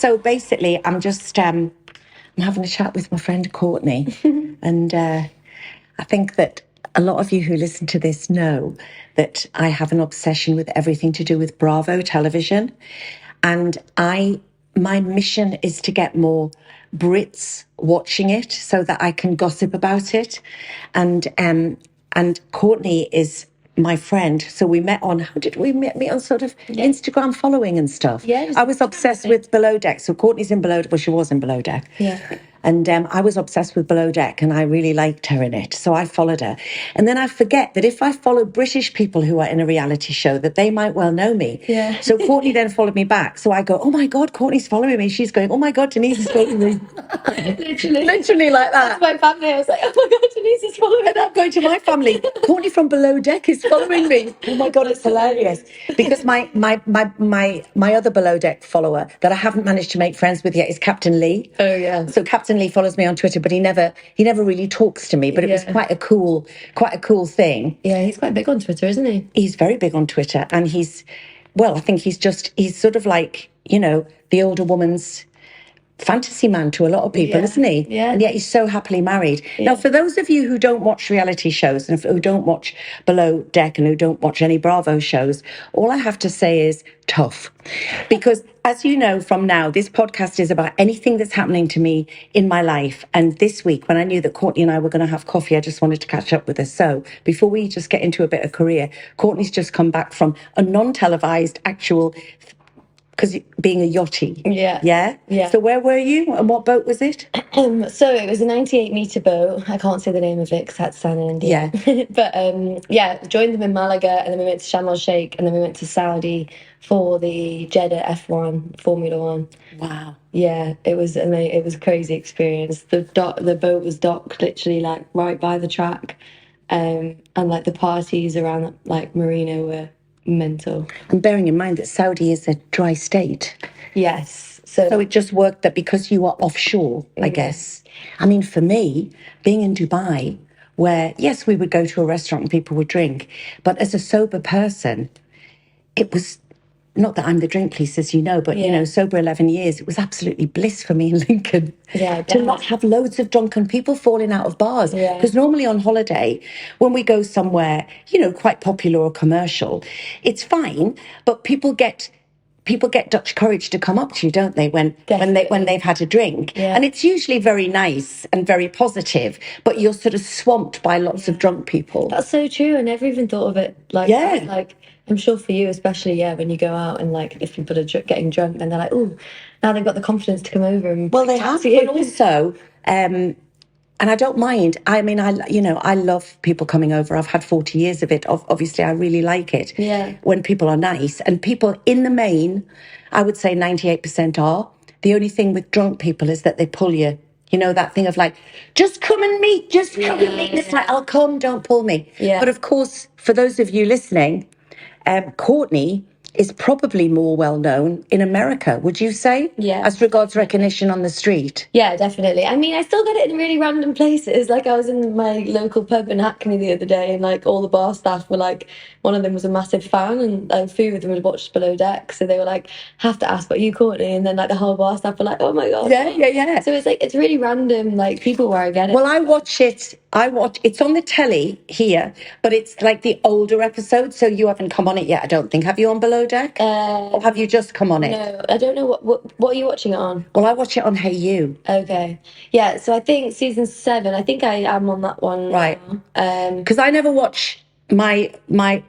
So basically, I'm having a chat with my friend Courtney, and I think that a lot of you who listen to this know that I have an obsession with everything to do with Bravo television, and my mission is to get more Brits watching it so that I can gossip about it, and Courtney is my friend. So we met on, how did we meet on sort of Instagram following and stuff? Yeah. I was obsessed with Below Deck. So Courtney's in Below, well, she was in Below Deck. Yeah. And I was obsessed with Below Deck and I really liked her in it. So I followed her. And then I forget that if I follow British people who are in a reality show, that they might well know me. Yeah. So Courtney then followed me back. So I go, oh my God, Courtney's following me. She's going, oh my God, Denise is following me. Literally like that. That's my family. I was like, oh my God, Denise is following me. And I'm going to my family. Courtney from Below Deck is following me. Oh my God, it's hilarious. Because my other Below Deck follower that I haven't managed to make friends with yet is Captain Lee. Oh yeah. So Captain Lee follows me on Twitter, but he never really talks to me. But it was quite a cool thing. Yeah, he's quite big on Twitter, isn't he? He's very big on Twitter, and I think he's sort of like, the older woman's fantasy man to a lot of people, isn't he? Yeah. And yet he's so happily married. Yeah. Now, for those of you who don't watch reality shows and who don't watch Below Deck and who don't watch any Bravo shows, all I have to say is tough. Because as you know from now, this podcast is about anything that's happening to me in my life. And this week, when I knew that Courtney and I were going to have coffee, I just wanted to catch up with her. So before we just get into a bit of career, Courtney's just come back from a non-televised actual, because being a yachty. Yeah. So where were you and what boat was it? So it was a 98-meter boat. I can't say the name of it because that's down in India. Yeah. But joined them in Malaga, and then we went to Sharm el Sheikh, and then we went to Saudi for the Jeddah F1 Formula One. Wow. Yeah, it was amazing. It was a crazy experience. The boat was docked literally like right by the track, and like the parties around like Marina were mental. And bearing in mind that Saudi is a dry state. Yes. So it just worked that because you are offshore, I guess. I mean, for me, being in Dubai, where, yes, we would go to a restaurant and people would drink, but as a sober person, it was, not that I'm the drink police, as you know, but, sober 11 years, it was absolutely bliss for me in Lincoln. Yeah, to not have loads of drunken people falling out of bars. Yeah. Because normally on holiday, when we go somewhere, quite popular or commercial, it's fine, but people get Dutch courage to come up to you, don't they, when they've had a drink. Yeah. And it's usually very nice and very positive, but you're sort of swamped by lots of drunk people. That's so true. I never even thought of it like that. Like, I'm sure for you especially, when you go out and like if people are getting drunk, then they're like, oh, now they've got the confidence to come over and they have. But also, and I don't mind. I mean, I love people coming over. I've had 40 years of it. Obviously, I really like it. Yeah. When people are nice. And people, in the main, I would say 98% are. The only thing with drunk people is that they pull you. You know, that thing of like, just come and meet, just come and meet. And it's like, I'll come, don't pull me. Yeah. But of course, for those of you listening, Courtney is probably more well-known in America, would you say? Yeah. As regards recognition on the street? Yeah, definitely. I mean, I still get it in really random places. Like, I was in my local pub in Hackney the other day, and, like, all the bar staff were, like, one of them was a massive fan, and a few of them had watched Below Deck, so they were, like, have to ask about you, Courtney, and then, like, the whole bar staff were like, oh, my God. Yeah. So it's, like, it's really random, like, people where I get it. Well, I watch it's on the telly here, but it's, like, the older episodes, so you haven't come on it yet, I don't think. Have you on Below Deck? Or have you just come on it? No, I don't know. What are you watching it on? Well, I watch it on Hey You. Okay. Yeah, so I think season 7, I think I am on that one. Right. Because I never watch my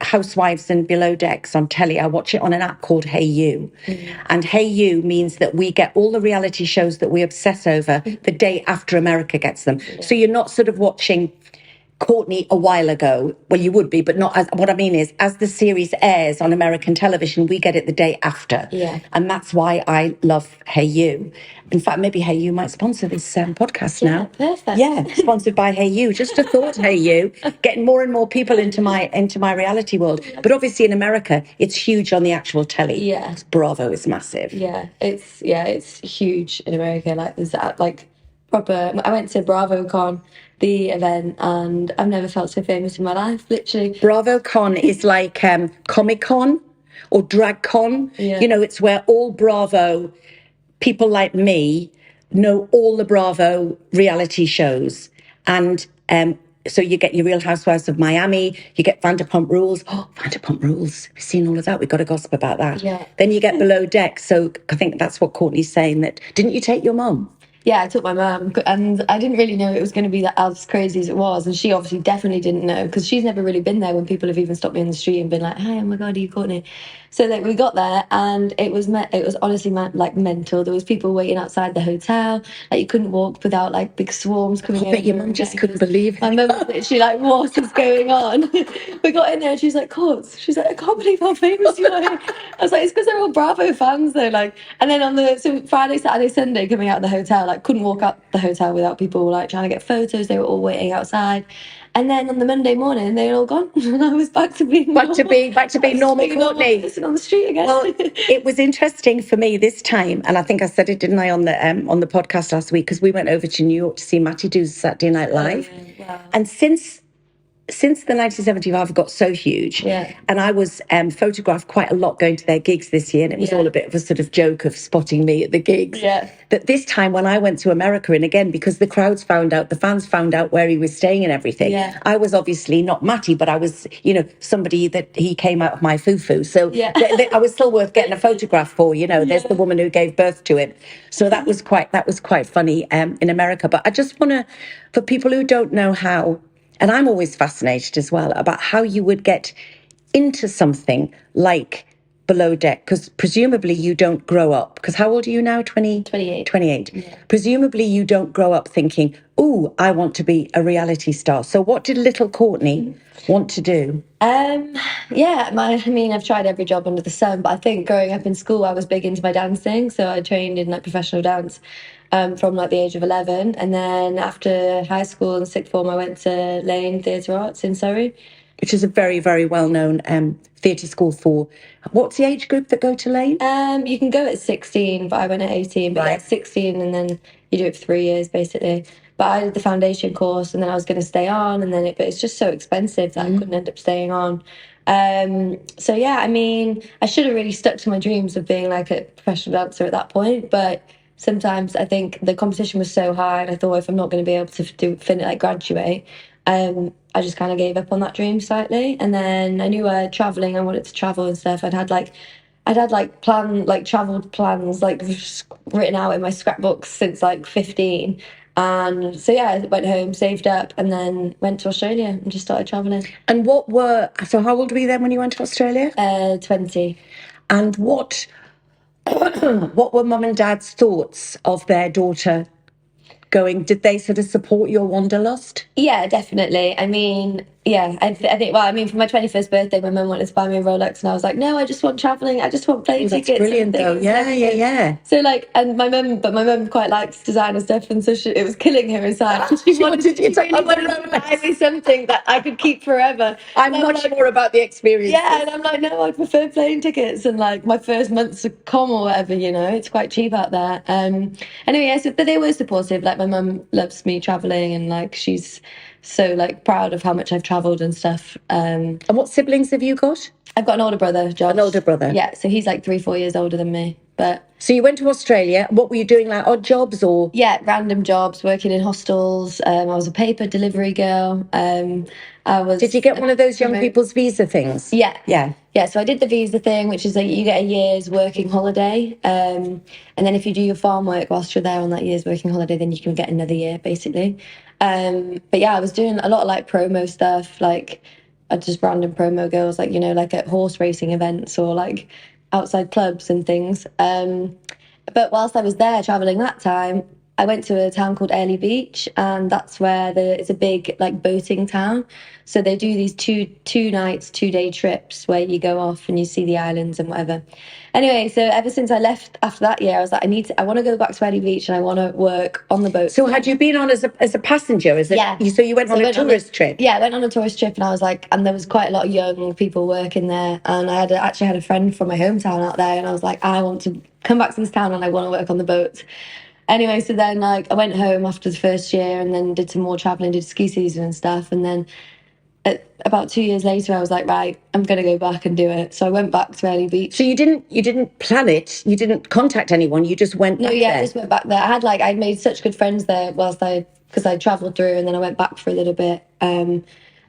Housewives and Below Decks on telly. I watch it on an app called Hey You. Mm-hmm. And Hey You means that we get all the reality shows that we obsess over the day after America gets them. Yeah. So you're not sort of watching Courtney a while ago. Well, you would be, but not as, what I mean is, as the series airs on American television, we get it the day after. Yeah. And that's why I love Hey You. In fact, maybe Hey You might sponsor this podcast now. Perfect. Yeah, sponsored by Hey You. Just a thought, Hey You. Getting more and more people into my reality world. But obviously in America, it's huge on the actual telly. Yeah. Bravo is massive. Yeah, it's huge in America. Like, there's that, like, proper. I went to BravoCon, the event, and I've never felt so famous in my life, literally. BravoCon is like Comic-Con or Drag Con. Yeah. You know, it's where all Bravo people like me know all the Bravo reality shows. And so you get your Real Housewives of Miami, you get Vanderpump Rules. Oh, Vanderpump Rules. We've seen all of that. We've got to gossip about that. Yeah. Then you get Below Deck. So I think that's what Courtney's saying, that didn't you take your mum? Yeah, I took my mum, and I didn't really know it was going to be that as crazy as it was, and she obviously definitely didn't know, because she's never really been there when people have even stopped me in the street and been like, "Hi, oh my God, are you Courtney?" So we got there, and it was honestly like mental. There was people waiting outside the hotel, like you couldn't walk without like big swarms coming in. I bet your mum just couldn't believe it. My mum was literally like, "What is going on?" We got in there, and she's like, "Courts," she's like, "I can't believe how famous you are." I was like, "It's because they're all Bravo fans, though." Like, and then on so Friday, Saturday, Sunday, coming out of the hotel, like couldn't walk out the hotel without people like trying to get photos. They were all waiting outside. And then on the Monday morning, they were all gone, and I was back to being normal Courtney, person on the street again. Well, it was interesting for me this time, and I think I said it, didn't I, on the podcast last week, because we went over to New York to see Matty do Saturday Night Live, Wow. and since the 1975 got so huge, and I was photographed quite a lot going to their gigs this year, and it was all a bit of a sort of joke of spotting me at the gigs. That this time when I went to America, and again, because the crowds found out, the fans found out where he was staying and everything, I was obviously not Matty, but I was, somebody that he came out of my foo-foo. So I was still worth getting a photograph for, there's the woman who gave birth to him. So that was quite funny in America. But I just want to, for people who don't know how, and I'm always fascinated as well about how you would get into something like Below Deck, because presumably you don't grow up. Because how old are you now? 28. 28. Yeah. Presumably you don't grow up thinking, "Ooh, I want to be a reality star." So what did little Courtney want to do? I've tried every job under the sun, but I think growing up in school, I was big into my dancing. So I trained in like professional dance from like the age of 11. And then after high school and sixth form, I went to Lane Theatre Arts in Surrey. Which is a very, very well-known theatre school for... What's the age group that go to Lane? You can go at 16, but I went at 18. But yeah, 16, and then you do it for 3 years, basically. But I did the foundation course, and then I was going to stay on, and then but it's just so expensive that I couldn't end up staying on. I should have really stuck to my dreams of being like a professional dancer at that point, but sometimes I think the competition was so high, and I thought if I'm not going to be able to graduate, I just kind of gave up on that dream slightly. And then I knew traveling, I wanted to travel and stuff. I'd had travel plans like written out in my scrapbooks since like 15. And so I went home, saved up, and then went to Australia and just started traveling. And so how old were you then when you went to Australia? 20. And what were mum and dad's thoughts of their daughter going? Did they sort of support your wanderlust? Yeah, definitely. I think, for my 21st birthday, my mum wanted to buy me a Rolex, and I was like, no, I just want traveling. I just want plane tickets. That's brilliant, though. Yeah. So, and my mum quite likes designer stuff, and so it was killing her inside. She wanted to buy me something that I could keep forever. I'm much more about the experience. Yeah, and I'm like, no, I prefer plane tickets and like my first month's a com or whatever, it's quite cheap out there. But they were supportive. Like my mum loves me traveling, and like she's so like proud of how much I've travelled and stuff. And what siblings have you got? I've got an older brother, Josh. An older brother? Yeah, so he's like 3-4 years older than me. So you went to Australia. What were you doing, like odd jobs or? Yeah, random jobs, working in hostels. I was a paper delivery girl. Did you get one of those young people's visa things? Yeah. So I did the visa thing, which is like you get a year's working holiday, and then if you do your farm work whilst you're there on that year's working holiday, then you can get another year, basically. I was doing a lot of like promo stuff, like just random promo girls, like like at horse racing events or like outside clubs and things. But whilst I was there traveling that time, I went to a town called Airlie Beach, and that's where it's a big like boating town. So they do these two nights, 2-day trips where you go off and you see the islands and whatever. Anyway, so ever since I left after that year, I was like, I want to go back to Airlie Beach, and I want to work on the boat. So had you been on as a passenger? Yeah. So you went on a tourist trip? Yeah, I went on a tourist trip, and I was like, and there was quite a lot of young people working there, and I actually had a friend from my hometown out there, and I was like, I want to come back to this town and I want to work on the boat. Anyway, so then like I went home after the first year, and then did some more traveling, did ski season and stuff, and then about 2 years later, I was like, right, I'm going to go back and do it. So I went back to Early Beach. So you didn't plan it. You didn't contact anyone. You just went back there. I just went back there. I'd made such good friends there because I travelled through, and then I went back for a little bit.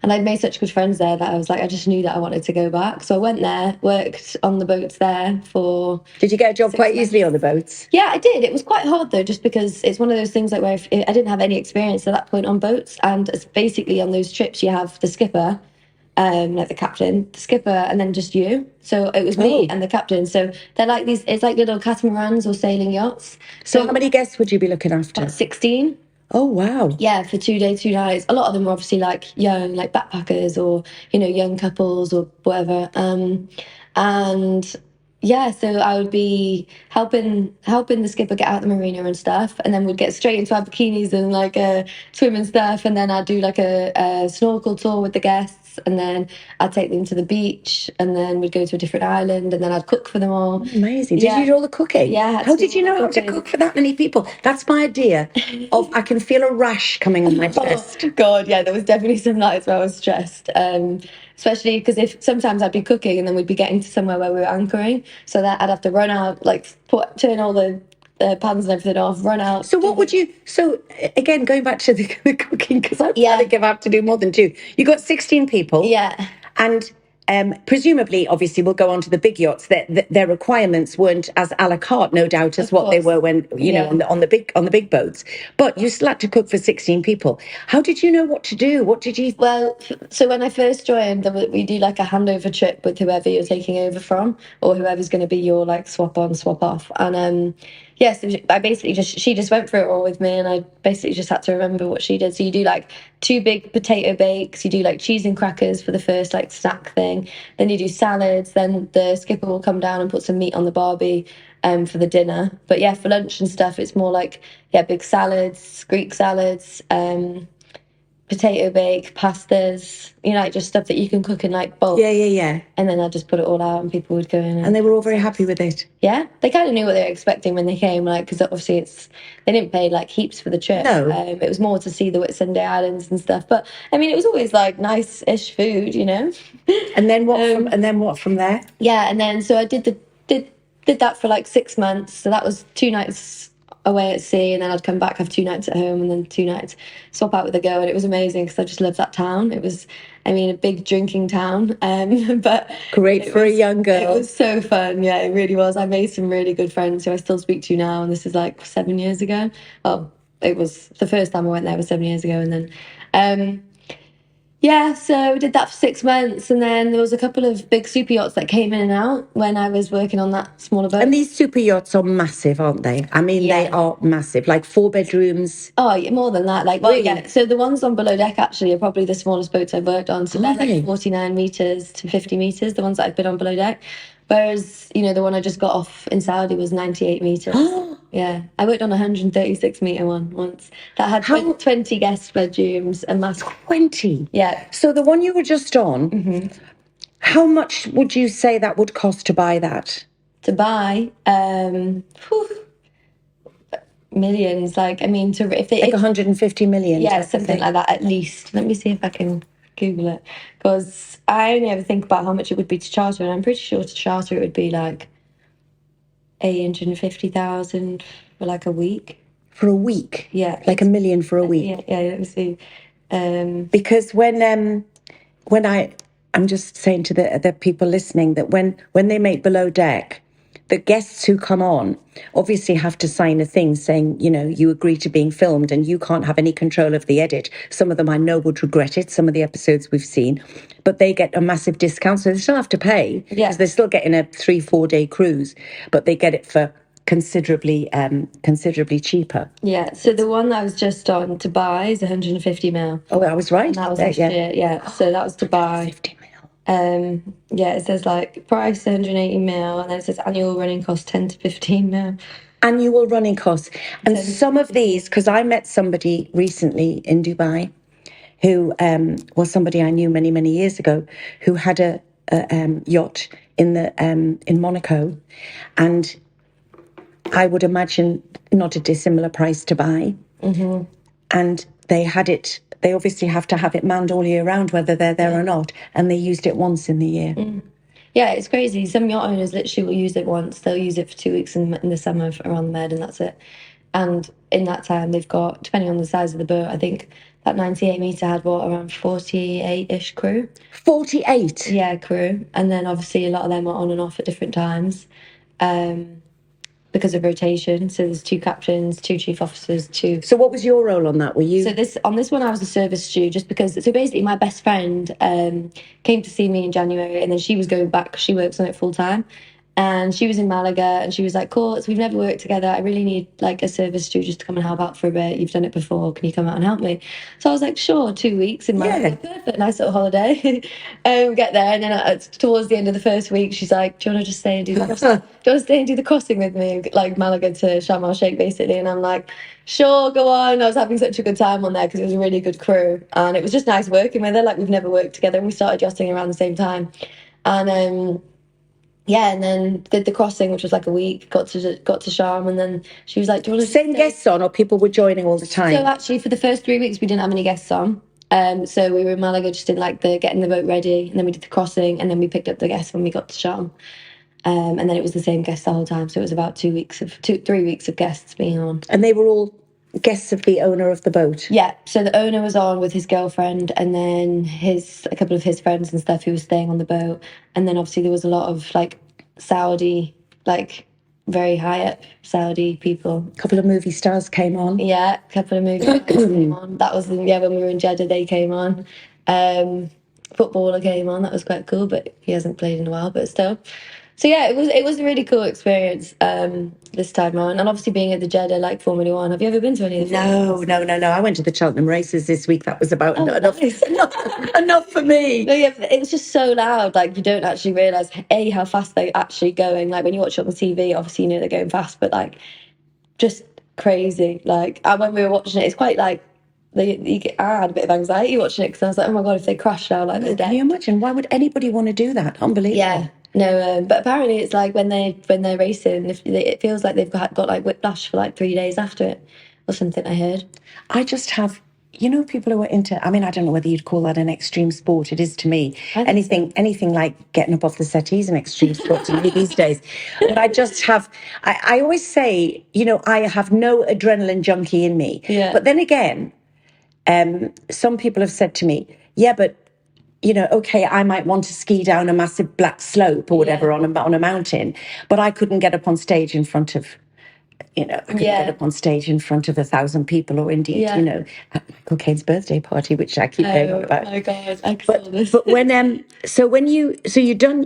And I'd made such good friends there that I was like, I just knew that I wanted to go back. So I went there, worked on the boats there for... Did you get a job quite easily on the boats? Yeah, I did. It was quite hard though, just because it's one of those things like where I didn't have any experience at that point on boats. And it's basically on those trips, you have the skipper, like the captain, the skipper, and then just you. So it was me and the captain. So they're like it's like little catamarans or sailing yachts. So how many guests would you be looking after? About 16. Oh, wow. Yeah, for 2 days, 2 nights. A lot of them were obviously like young, like backpackers or, young couples or whatever. And yeah, so I would be helping the skipper get out the marina and stuff. And then we'd get straight into our bikinis and like swim and stuff. And then I'd do like a snorkel tour with the guests. And then I'd take them to the beach, and then we'd go to a different island, and then I'd cook for them all. Amazing. Did you do all the cooking? Yeah. How did you know how to cook for that many people? That's my idea of I can feel a rash coming on my chest. Oh, God, yeah, there was definitely some nights where I was stressed. Especially because if sometimes I'd be cooking and then we'd be getting to somewhere where we were anchoring, so that I'd have to run out, like turn all the pans and everything off, run out. So what would you... So again, going back to the cooking, because I think I have to do more than 2. You got 16 people. Yeah. And presumably, obviously, we'll go on to the big yachts. Their requirements weren't as a la carte, no doubt, as what they were when on the big boats. But you still had to cook for 16 people. How did you know what to do? What did you? Well, so when I first joined, we do like a handover trip with whoever you're taking over from, or whoever's going to be your like swap on, swap off, and so I basically she just went through it all with me, and I basically just had to remember what she did. So you do like 2 big potato bakes, you do like cheese and crackers for the first like snack thing, then you do salads, then the skipper will come down and put some meat on the barbie for the dinner. But yeah, for lunch and stuff, it's more like big salads, Greek salads, potato bake, pastas, like just stuff that you can cook in like bulk. Yeah. And then I'd just put it all out and people would go in. And they were all very happy with it. Yeah, they kind of knew what they were expecting when they came, like, because obviously they didn't pay like heaps for the trip. No. It was more to see the Whitsunday Islands and stuff. But I mean, it was always like nice-ish food, And then what from there? Yeah, and then so I did that for like 6 months. So that was 2 nights away at sea, and then I'd come back, have 2 nights at home, and then 2 nights swap out with a girl. And it was amazing because I just loved that town. It was, a big drinking town, but great for a young girl. It was so fun. Yeah, it really was. I made some really good friends who I still speak to now, and this is like 7 years ago. Well, it was the first time I went there was 7 years ago, and then so we did that for 6 months, and then there was a couple of big super yachts that came in and out when I was working on that smaller boat. And these super yachts are massive, aren't they? I mean, they are massive, like 4 bedrooms. Oh, yeah, more than that. Like, really? Yeah. So the ones on below deck actually are probably the smallest boats I've worked on. So they're like 49 meters to 50 meters, the ones that I've been on below deck. Whereas, the one I just got off in Saudi was 98 meters. Yeah. I worked on a 136 meter one once. That had 20 guest bedrooms and massive. 20? Yeah. So the one you were just on, how much would you say that would cost to buy that? To buy, millions. Like, I mean, if 150 million. Yeah, something like that at least. Let me see if I can Google it, because I only ever think about how much it would be to charter, and I'm pretty sure to charter it would be like 850,000 for like a week. For a week? Yeah. Like $1 million for a week? Yeah, let me see. Because when I'm just saying to the people listening that when they make below deck, the guests who come on obviously have to sign a thing saying, you agree to being filmed and you can't have any control of the edit. Some of them I know would regret it, some of the episodes we've seen, but they get a massive discount. So they still have to pay because they're still getting a 3-4 day cruise, but they get it for considerably cheaper. Yeah, so the one that I was just on to buy is 150 mil. Oh, I was right. And that was last year, yeah. So that was to buy. 50 mil. It says like price 180 mil, and then it says annual running cost 10 to 15 mil. Annual running costs. And some of these, because I met somebody recently in Dubai who was somebody I knew many, many years ago, who had a yacht in Monaco, and I would imagine not a dissimilar price to buy. And they had it they obviously have to have it manned all year round, whether they're there or not. And they used it once in the year. Yeah, it's crazy. Some yacht owners literally will use it once. They'll use it for 2 weeks in the summer around the med, and that's it. And in that time, they've got, depending on the size of the boat, I think that 98 metre had around 48-ish crew. 48? Yeah, crew. And then obviously a lot of them are on and off at different times because of rotation. So there's 2 captains, 2 chief officers, 2... So what was your role on that? Were you... So on this one, I was a service stew, just because... So basically, my best friend came to see me in January, and then she was going back because she works on it full time. And she was in Malaga, and she was like, Courts, we've never worked together. I really need like a service stew just to come and help out for a bit. You've done it before. Can you come out and help me? So I was like, sure, 2 weeks in Malaga. Yeah. Perfect, nice little holiday. Get there, and then towards the end of the first week, she's like, do you want to just stay and do the crossing? Do you want to stay and do the crossing with me? Like Malaga to Sharm el-Sheikh, basically. And I'm like, sure, go on. I was having such a good time on there because it was a really good crew. And it was just nice working with her. Like, we've never worked together, and we started yachting around the same time. And yeah, and then did the crossing, which was like a week, got to Sharm, and then she was like, do you want to same guests on, or people were joining all the time? So actually, for the first 3 weeks, we didn't have any guests on. So we were in Malaga, just did like the getting the boat ready, and then we did the crossing, and then we picked up the guests when we got to Sharm. And then it was the same guests the whole time. So it was about 3 weeks of guests being on. And they were all guests of the owner of the boat? Yeah, so the owner was on with his girlfriend, and then a couple of his friends and stuff who was staying on the boat. And then obviously there was a lot of like Saudi, like very high up Saudi people. A couple of movie stars came on. Yeah, a couple of movie stars came on. That was when we were in Jeddah, they came on. Footballer came on, that was quite cool, but he hasn't played in a while, but still. So yeah, it was a really cool experience this time around, and obviously being at the Jeddah like Formula One. Have you ever been to any of them? No. I went to the Cheltenham races this week. That was about enough for me. No, yeah, it was just so loud. Like, you don't actually realise how fast they're actually going. Like when you watch it on the TV, obviously you know they're going fast, but like just crazy. Like when we were watching it, it's quite like I had a bit of anxiety watching it because I was like, oh my god, if they crash now, like they're dead. Can you imagine? Why would anybody want to do that? Unbelievable. Yeah. No, but apparently it's like when they're racing, it feels like they've got like whiplash for like 3 days after it, or something. I heard. I just have, people who are into. I mean, I don't know whether you'd call that an extreme sport. It is to me. Anything like getting up off the settee is an extreme sport to me these days. But I just have. I always say, I have no adrenaline junkie in me. Yeah. But then again, some people have said to me, yeah, but. Okay, I might want to ski down a massive black slope or whatever on a mountain, but I couldn't get up on stage in front of, get up on stage in front of 1,000 people, or indeed, at Michael Caine's birthday party, which I keep going on about. Oh my god, I saw this. But when you've done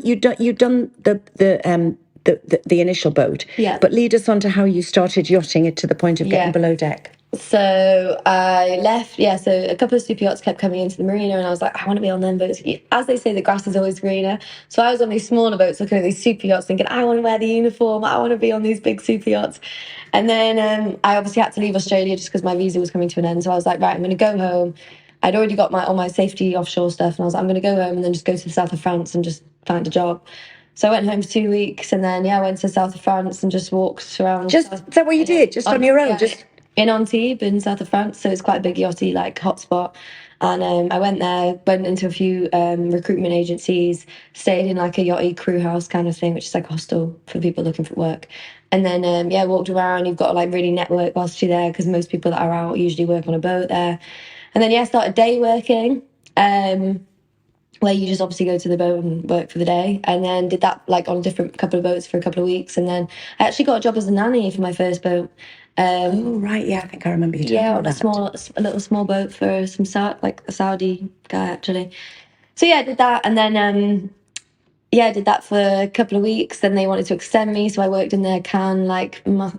the initial boat, but lead us on to how you started yachting it to the point of getting below deck. So I left, so a couple of super yachts kept coming into the marina, and I was like, I want to be on them boats. As they say, the grass is always greener. So I was on these smaller boats looking at these super yachts thinking, I want to wear the uniform, I want to be on these big super yachts. And then I obviously had to leave Australia just because my visa was coming to an end. So I was like, right, I'm going to go home. I'd already got all my safety offshore stuff, and I was like, I'm going to go home and then just go to the south of France and just find a job. So I went home for 2 weeks, and then I went to the south of France and just walked around. Is that what you did? Just on your own? Just in Antibes in south of France, so it's quite a big yachty like hotspot. And I went there, went into a few recruitment agencies, stayed in like a yachty crew house kind of thing, which is like a hostel for people looking for work. And then walked around. You've got to like really network whilst you're there, because most people that are out usually work on a boat there. And then started day working, where you just obviously go to the boat and work for the day. And then did that like on a different couple of boats for a couple of weeks. And then I actually got a job as a nanny for my first boat. Oh right, I think I remember you talking about that. A little small boat for a Saudi guy actually. So I did that, and then I did that for a couple of weeks. Then they wanted to extend me, so I worked in their Cannes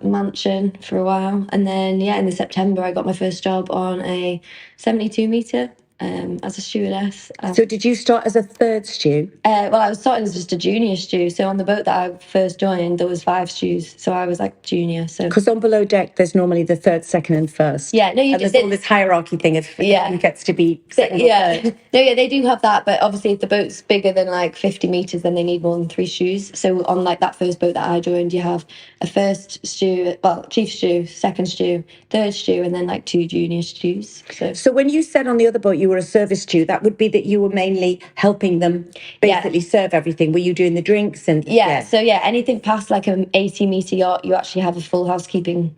mansion for a while. And then in the September I got my first job on a 72 meter as a stewardess. So did you start as a third stew? Well, I was starting as just a junior stew. So on the boat that I first joined, there was 5 stews. So I was like junior. So because on below deck, there's normally the third, second, and first. Yeah, no, you and just there's all this hierarchy thing of who gets to be second or third. No, yeah, they do have that, but obviously if the boat's bigger than like 50 meters, then they need more than 3 stews. So on like that first boat that I joined, you have a first stew, well, chief stew, second stew, third stew, and then like 2 junior stews. So when you said on the other boat you were a service stew, that would be that you were mainly helping them basically serve everything. Were you doing the drinks and So anything past like an 80-meter yacht, you actually have a full housekeeping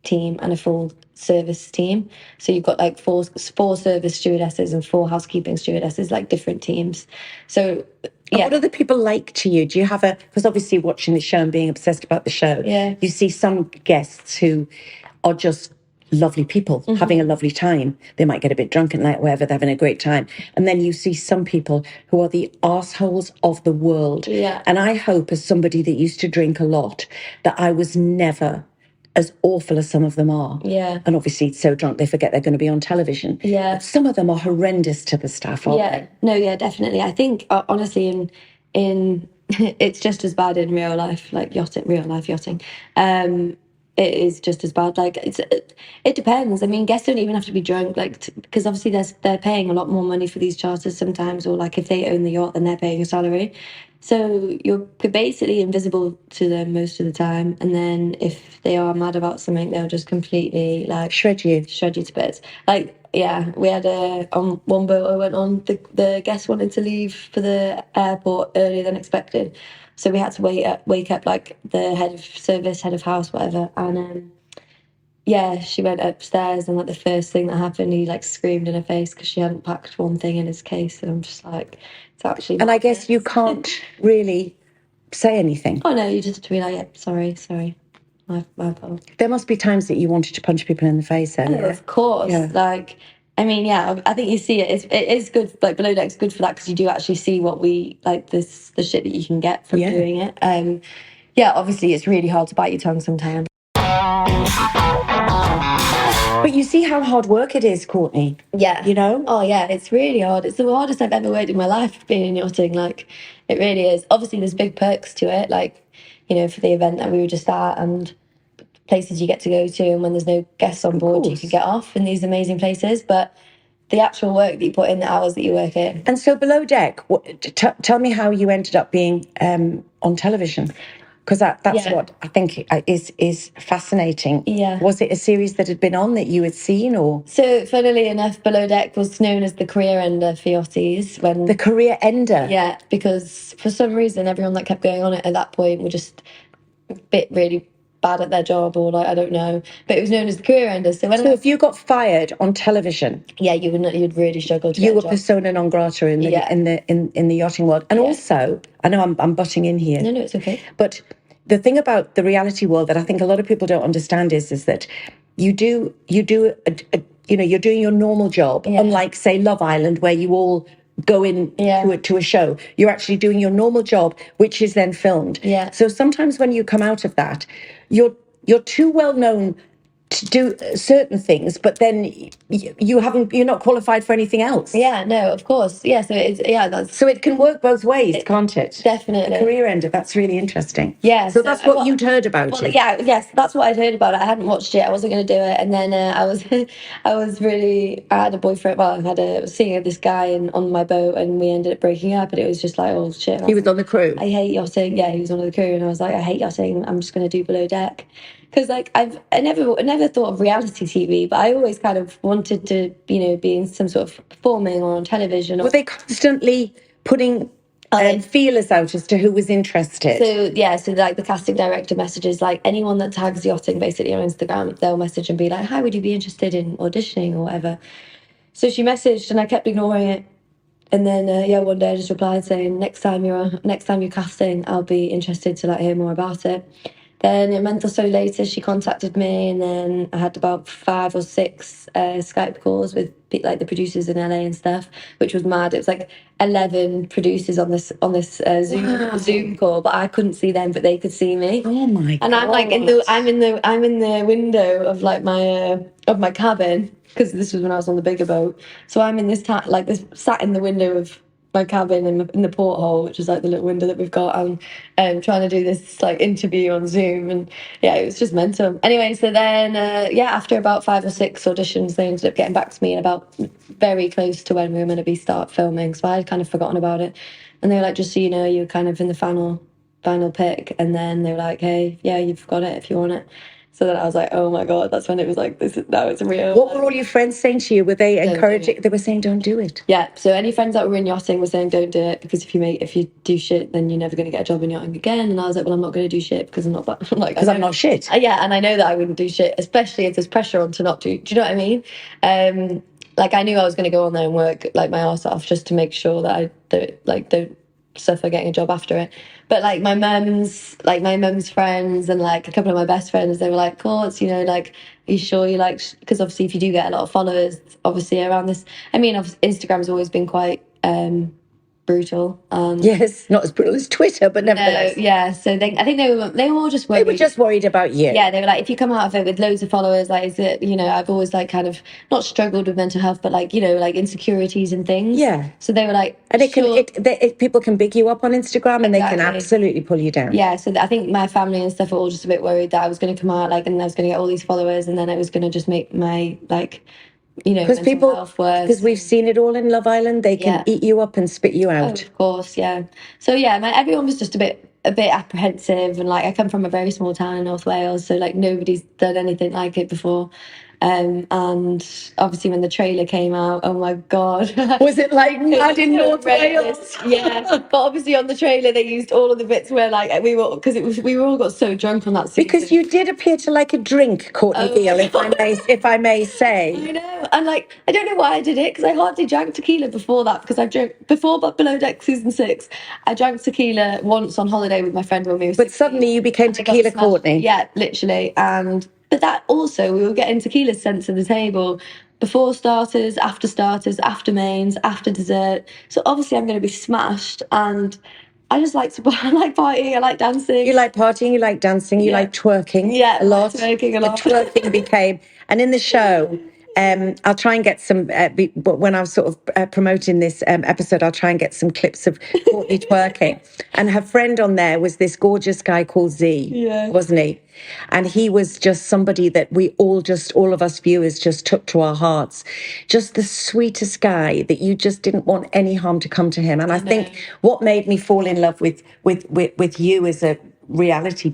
team and a full service team. So you've got like four service stewardesses and 4 housekeeping stewardesses, like different teams. So what are the people like to you? Do you have because obviously watching the show and being obsessed about the show, you see some guests who are just lovely people having a lovely time. They might get a bit drunk at night, whatever, they're having a great time. And then you see some people who are the arseholes of the world. And I hope, as somebody that used to drink a lot, that I was never as awful as some of them are. And obviously so drunk they forget they're going to be on television. But some of them are horrendous to the staff, aren't they? No, definitely. I think honestly in it's just as bad in real life, like real life yachting. It is just as bad. Like it depends. I mean, guests don't even have to be drunk, like because obviously they're paying a lot more money for these charters sometimes, or like if they own the yacht, then they're paying a salary. So you're basically invisible to them most of the time. And then if they are mad about something, they'll just completely like shred you to bits. Like we had on one boat I went on, the guest wanted to leave for the airport earlier than expected. So we had to wake up like the head of service, head of house, whatever. And she went upstairs, and like the first thing that happened, he like screamed in her face because she hadn't packed one thing in his case. And I'm just like, it's actually. And I guess you can't really say anything. Oh no, you just have to be like, sorry, my fault. There must be times that you wanted to punch people in the face. Oh, of course, like. I mean, I think you see it. It is good. Like below deck's good for that because you do actually see what we like. The shit that you can get from doing it. Obviously, it's really hard to bite your tongue sometimes. But you see how hard work it is, Courtney. Yeah. You know? Oh yeah, it's really hard. It's the hardest I've ever worked in my life, being in yachting. Like, it really is. Obviously, there's big perks to it. Like, for the event that we were just at and places you get to go to, and when there's no guests on board you can get off in these amazing places, but the actual work that you put in, the hours that you work in. And so below deck, tell me how you ended up being on television, because that's what I think is fascinating. Was it a series that had been on that you had seen, or? So funnily enough, below deck was known as the career ender for yachties. The career ender? Yeah, because for some reason everyone that kept going on it at that point were just a bit really bad at their job, or like I don't know, but it was known as the career ender. So if you got fired on television, you'd really struggle to you get were a job. persona non grata in the yachting world. And also, I know I'm butting in here. No, it's okay. But the thing about the reality world that I think a lot of people don't understand is that you're doing your normal job, unlike say Love Island, where you all go in to a show. You're actually doing your normal job, which is then filmed. So sometimes when you come out of that, you're too well known to do certain things, but then you're not qualified for anything else. No, of course. So it's so it can work both ways, can't it? Definitely. A career ender. That's really interesting. So that's what you'd heard about it. Yes, that's what I'd heard about it. I hadn't watched it. I wasn't going to do it, and then I had a boyfriend. Well, I was seeing this guy on my boat, and we ended up breaking up. And it was just like, oh shit. He was on the crew. I hate yachting. Yeah, he was one of the crew, and I was like, I hate yachting. I'm just going to do below deck. Because like I never thought of reality TV, but I always kind of wanted to, be in some sort of performing or on television. Were they constantly putting feelers out as to who was interested? So like the casting director messages, like anyone that tags yachting basically on Instagram, they'll message and be like, hi, would you be interested in auditioning or whatever? So she messaged and I kept ignoring it. And then one day I just replied saying, next time you're casting, I'll be interested to hear more about it. Then a month or so later, she contacted me, and then I had about 5 or 6 Skype calls with the producers in LA and stuff, which was mad. It was like 11 producers on this Zoom call, but I couldn't see them, but they could see me. Oh my god! And I'm like I'm in the window of like my of my cabin, because this was when I was on the bigger boat. So I'm in this sat in the window of my cabin in the porthole, which is like the little window that we've got, and trying to do this like interview on Zoom, and yeah, it was just mental. Anyway, so then after about 5 or 6 auditions, they ended up getting back to me, and about very close to when we were going to start filming. So I had kind of forgotten about it, and they were like, just so you know, you're kind of in the final pick. And then they were like, hey, yeah, you've got it if you want it. So then I was like, oh my God, that's when it was like, now it's real. What were all your friends saying to you? Were they encouraging? They were saying, don't do it. Yeah. So any friends that were in yachting were saying, don't do it, because if you do shit, then you're never going to get a job in yachting again. And I was like, well, I'm not going to do shit because I'm not that. Because I'm not shit. Yeah. And I know that I wouldn't do shit, especially if there's pressure on to not do. Do you know what I mean? Like I knew I was going to go on there and work like my arse off just to make sure that I don't suffer getting a job after it. But like my mum's friends and like a couple of my best friends, they were like, Courts, you know, like, are you sure you like, because obviously if you do get a lot of followers, obviously around this, I mean, Instagram's always been quite brutal. Yes, not as brutal as Twitter, but nevertheless. Yeah, so I think they were all just worried. They were just worried about you. Yeah, they were like, if you come out of it with loads of followers, like, is it, you know, I've always like kind of not struggled with mental health, but like, you know, like insecurities and things. Yeah. So they were like, and people can big you up on Instagram, and they can absolutely pull you down. Yeah, so I think my family and stuff were all just a bit worried that I was going to come out like, and I was going to get all these followers, and then it was going to just make my like, you know, because we've seen it all in Love Island, they can eat you up and spit you out. Oh, of course, yeah. So yeah, everyone was just a bit apprehensive, and like I come from a very small town in North Wales, so like nobody's done anything like it before. And obviously when the trailer came out, oh my God. Was it like mad in North Wales? Yeah. But obviously on the trailer they used all of the bits where like we were all got so drunk on that season. Because you did appear to like a drink, Courtney Veale, if I may say. I know. And like, I don't know why I did it, because I hardly drank tequila before that, because I drank before Below Deck season 6. I drank tequila once on holiday with my friend when we were 16. But suddenly you became Tequila Courtney. Yeah, literally. But that also, we were getting tequila sent to the table before starters, after mains, after dessert. So obviously I'm going to be smashed, and I just like I like partying, I like dancing. You like partying, you like dancing, you like twerking. Yeah, a lot. Twerking a lot. The twerking became, and in the show, I'll try and get some, but when I was sort of promoting this episode, I'll try and get some clips of Courtney twerking. And her friend on there was this gorgeous guy called Z, wasn't he? And he was just somebody that all of us viewers just took to our hearts. Just the sweetest guy that you just didn't want any harm to come to him. And I think what made me fall in love with you as a reality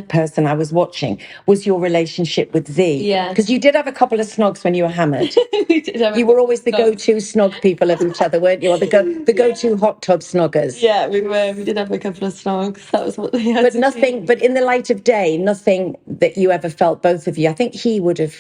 person I was watching was your relationship with Z. Yeah. Because you did have a couple of snogs when you were hammered. We did have you were always the go-to snog people of each other, weren't you? Or the go-to hot tub snoggers. Yeah, we were. We did have a couple of snogs. That was what they had. But nothing. But in the light of day, nothing that you ever felt, both of you. I think he would have.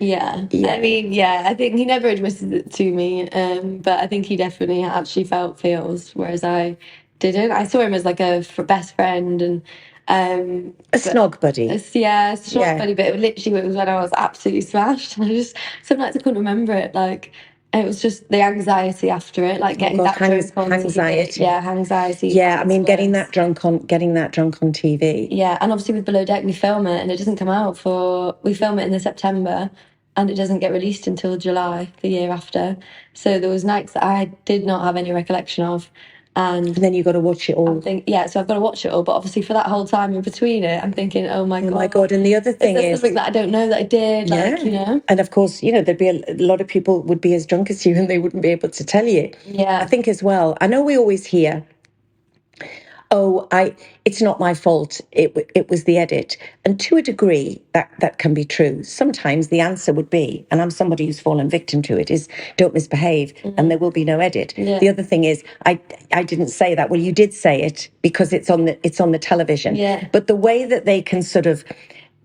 Yeah. I mean, I think he never admitted it to me, but I think he definitely actually felt feels, whereas I didn't. I saw him as like a best friend and a snog buddy. Snog buddy. But it was when I was absolutely smashed. I just sometimes I couldn't remember it. Like it was just the anxiety after it, like getting that drunk on anxiety. TV. Yeah, anxiety. Yeah, I mean, getting that drunk on TV. Yeah, and obviously with Below Deck, we film it, and it doesn't come out we film it in the September, and it doesn't get released until July the year after. So there was nights that I did not have any recollection of. And then you got to watch it all. So I've got to watch it all. But obviously for that whole time in between it, I'm thinking, oh my God. And the other thing is something that I don't know that I did. Like, you know. And of course, you know, there'd be a lot of people would be as drunk as you and they wouldn't be able to tell you. Yeah. I think as well, I know we always hear, it's not my fault. It was the edit. And to a degree, that can be true. Sometimes the answer would be, and I'm somebody who's fallen victim to it, is don't misbehave and there will be no edit. Yeah. The other thing is, I didn't say that. Well, you did say it because it's on the television. Yeah. But the way that they can sort of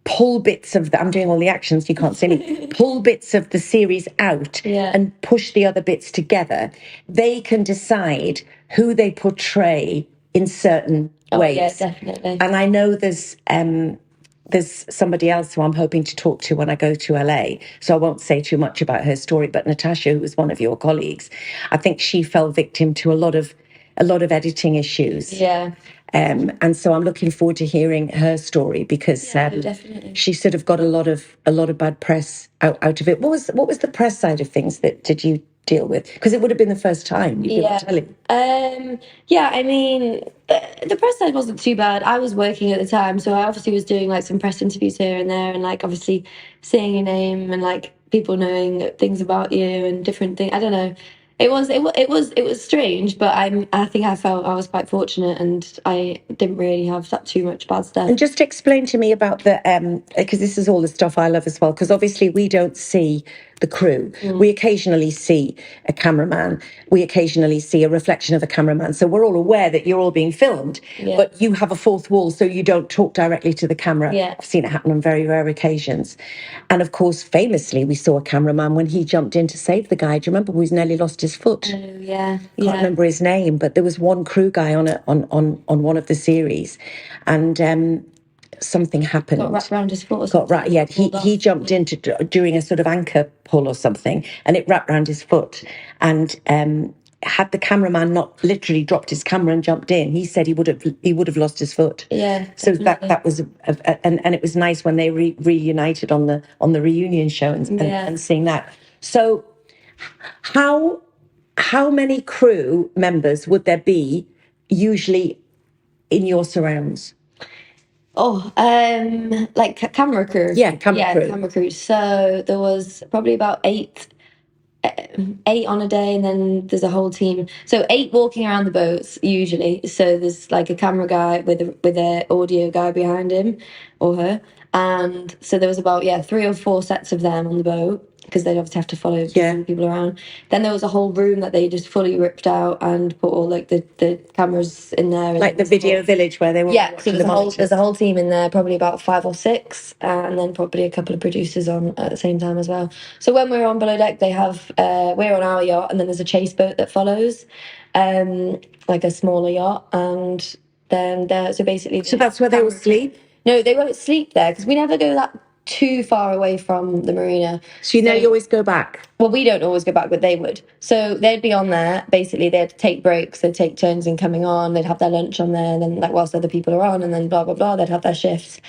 pull bits of I'm doing all the actions, you can't see me, pull bits of the series out and push the other bits together, they can decide who they portray in certain ways. Yeah, definitely. And I know there's somebody else who I'm hoping to talk to when I go to LA, so I won't say too much about her story, but Natasha, who was one of your colleagues, I think she fell victim to a lot of editing issues. Yeah. And so I'm looking forward to hearing her story because definitely. she sort of got a lot of bad press out of it. What was the press side of things that did you deal with? Because it would have been the first time you've been on telly. I mean, the press side wasn't too bad. I was working at the time, so I obviously was doing like some press interviews here and there, and like obviously saying your name and like people knowing things about you and different things. I don't know. It was strange, but I think I felt I was quite fortunate, and I didn't really have that too much bad stuff. And just explain to me about the because this is all the stuff I love as well. Because obviously we don't see the crew. We occasionally see a cameraman. We occasionally see a reflection of a cameraman. So we're all aware that you're all being filmed, but you have a fourth wall, so you don't talk directly to the camera. I've seen it happen on very rare occasions. And of course, famously, we saw a cameraman when he jumped in to save the guy. Do you remember? Who's nearly lost his foot? Can't remember his name, but there was one crew guy on one of the series, and something happened. Got wrapped around his foot. He jumped into during a sort of anchor pull or something, and it wrapped around his foot. And had the cameraman not literally dropped his camera and jumped in, he said he would have lost his foot. So definitely. that was and it was nice when they reunited on the reunion show and seeing that. So how many crew members would there be usually in your surrounds? Like camera crew. Camera crew. So there was probably about eight on a day, and then there's a whole team. So 8 walking around the boats usually. So there's like a camera guy with a audio guy behind him or her, and so there was about 3 or 4 sets of them on the boat, because they'd obviously have to follow people around. Then there was a whole room that they just fully ripped out and put all like the cameras in there. Like the video village where they were so there's a whole team in there, probably about 5 or 6, and then probably a couple of producers on at the same time as well. So when we're on below deck, they have we're on our yacht, and then there's a chase boat that follows, like a smaller yacht, and then so basically. So that's where they all sleep? No, they won't sleep there because we never go that too far away from the marina. So you always go back? Well, we don't always go back, but they would. So they'd be on there. Basically, they'd take breaks. They'd take turns in coming on. They'd have their lunch on there, and then like whilst other people are on, and then blah blah blah. They'd have their shifts,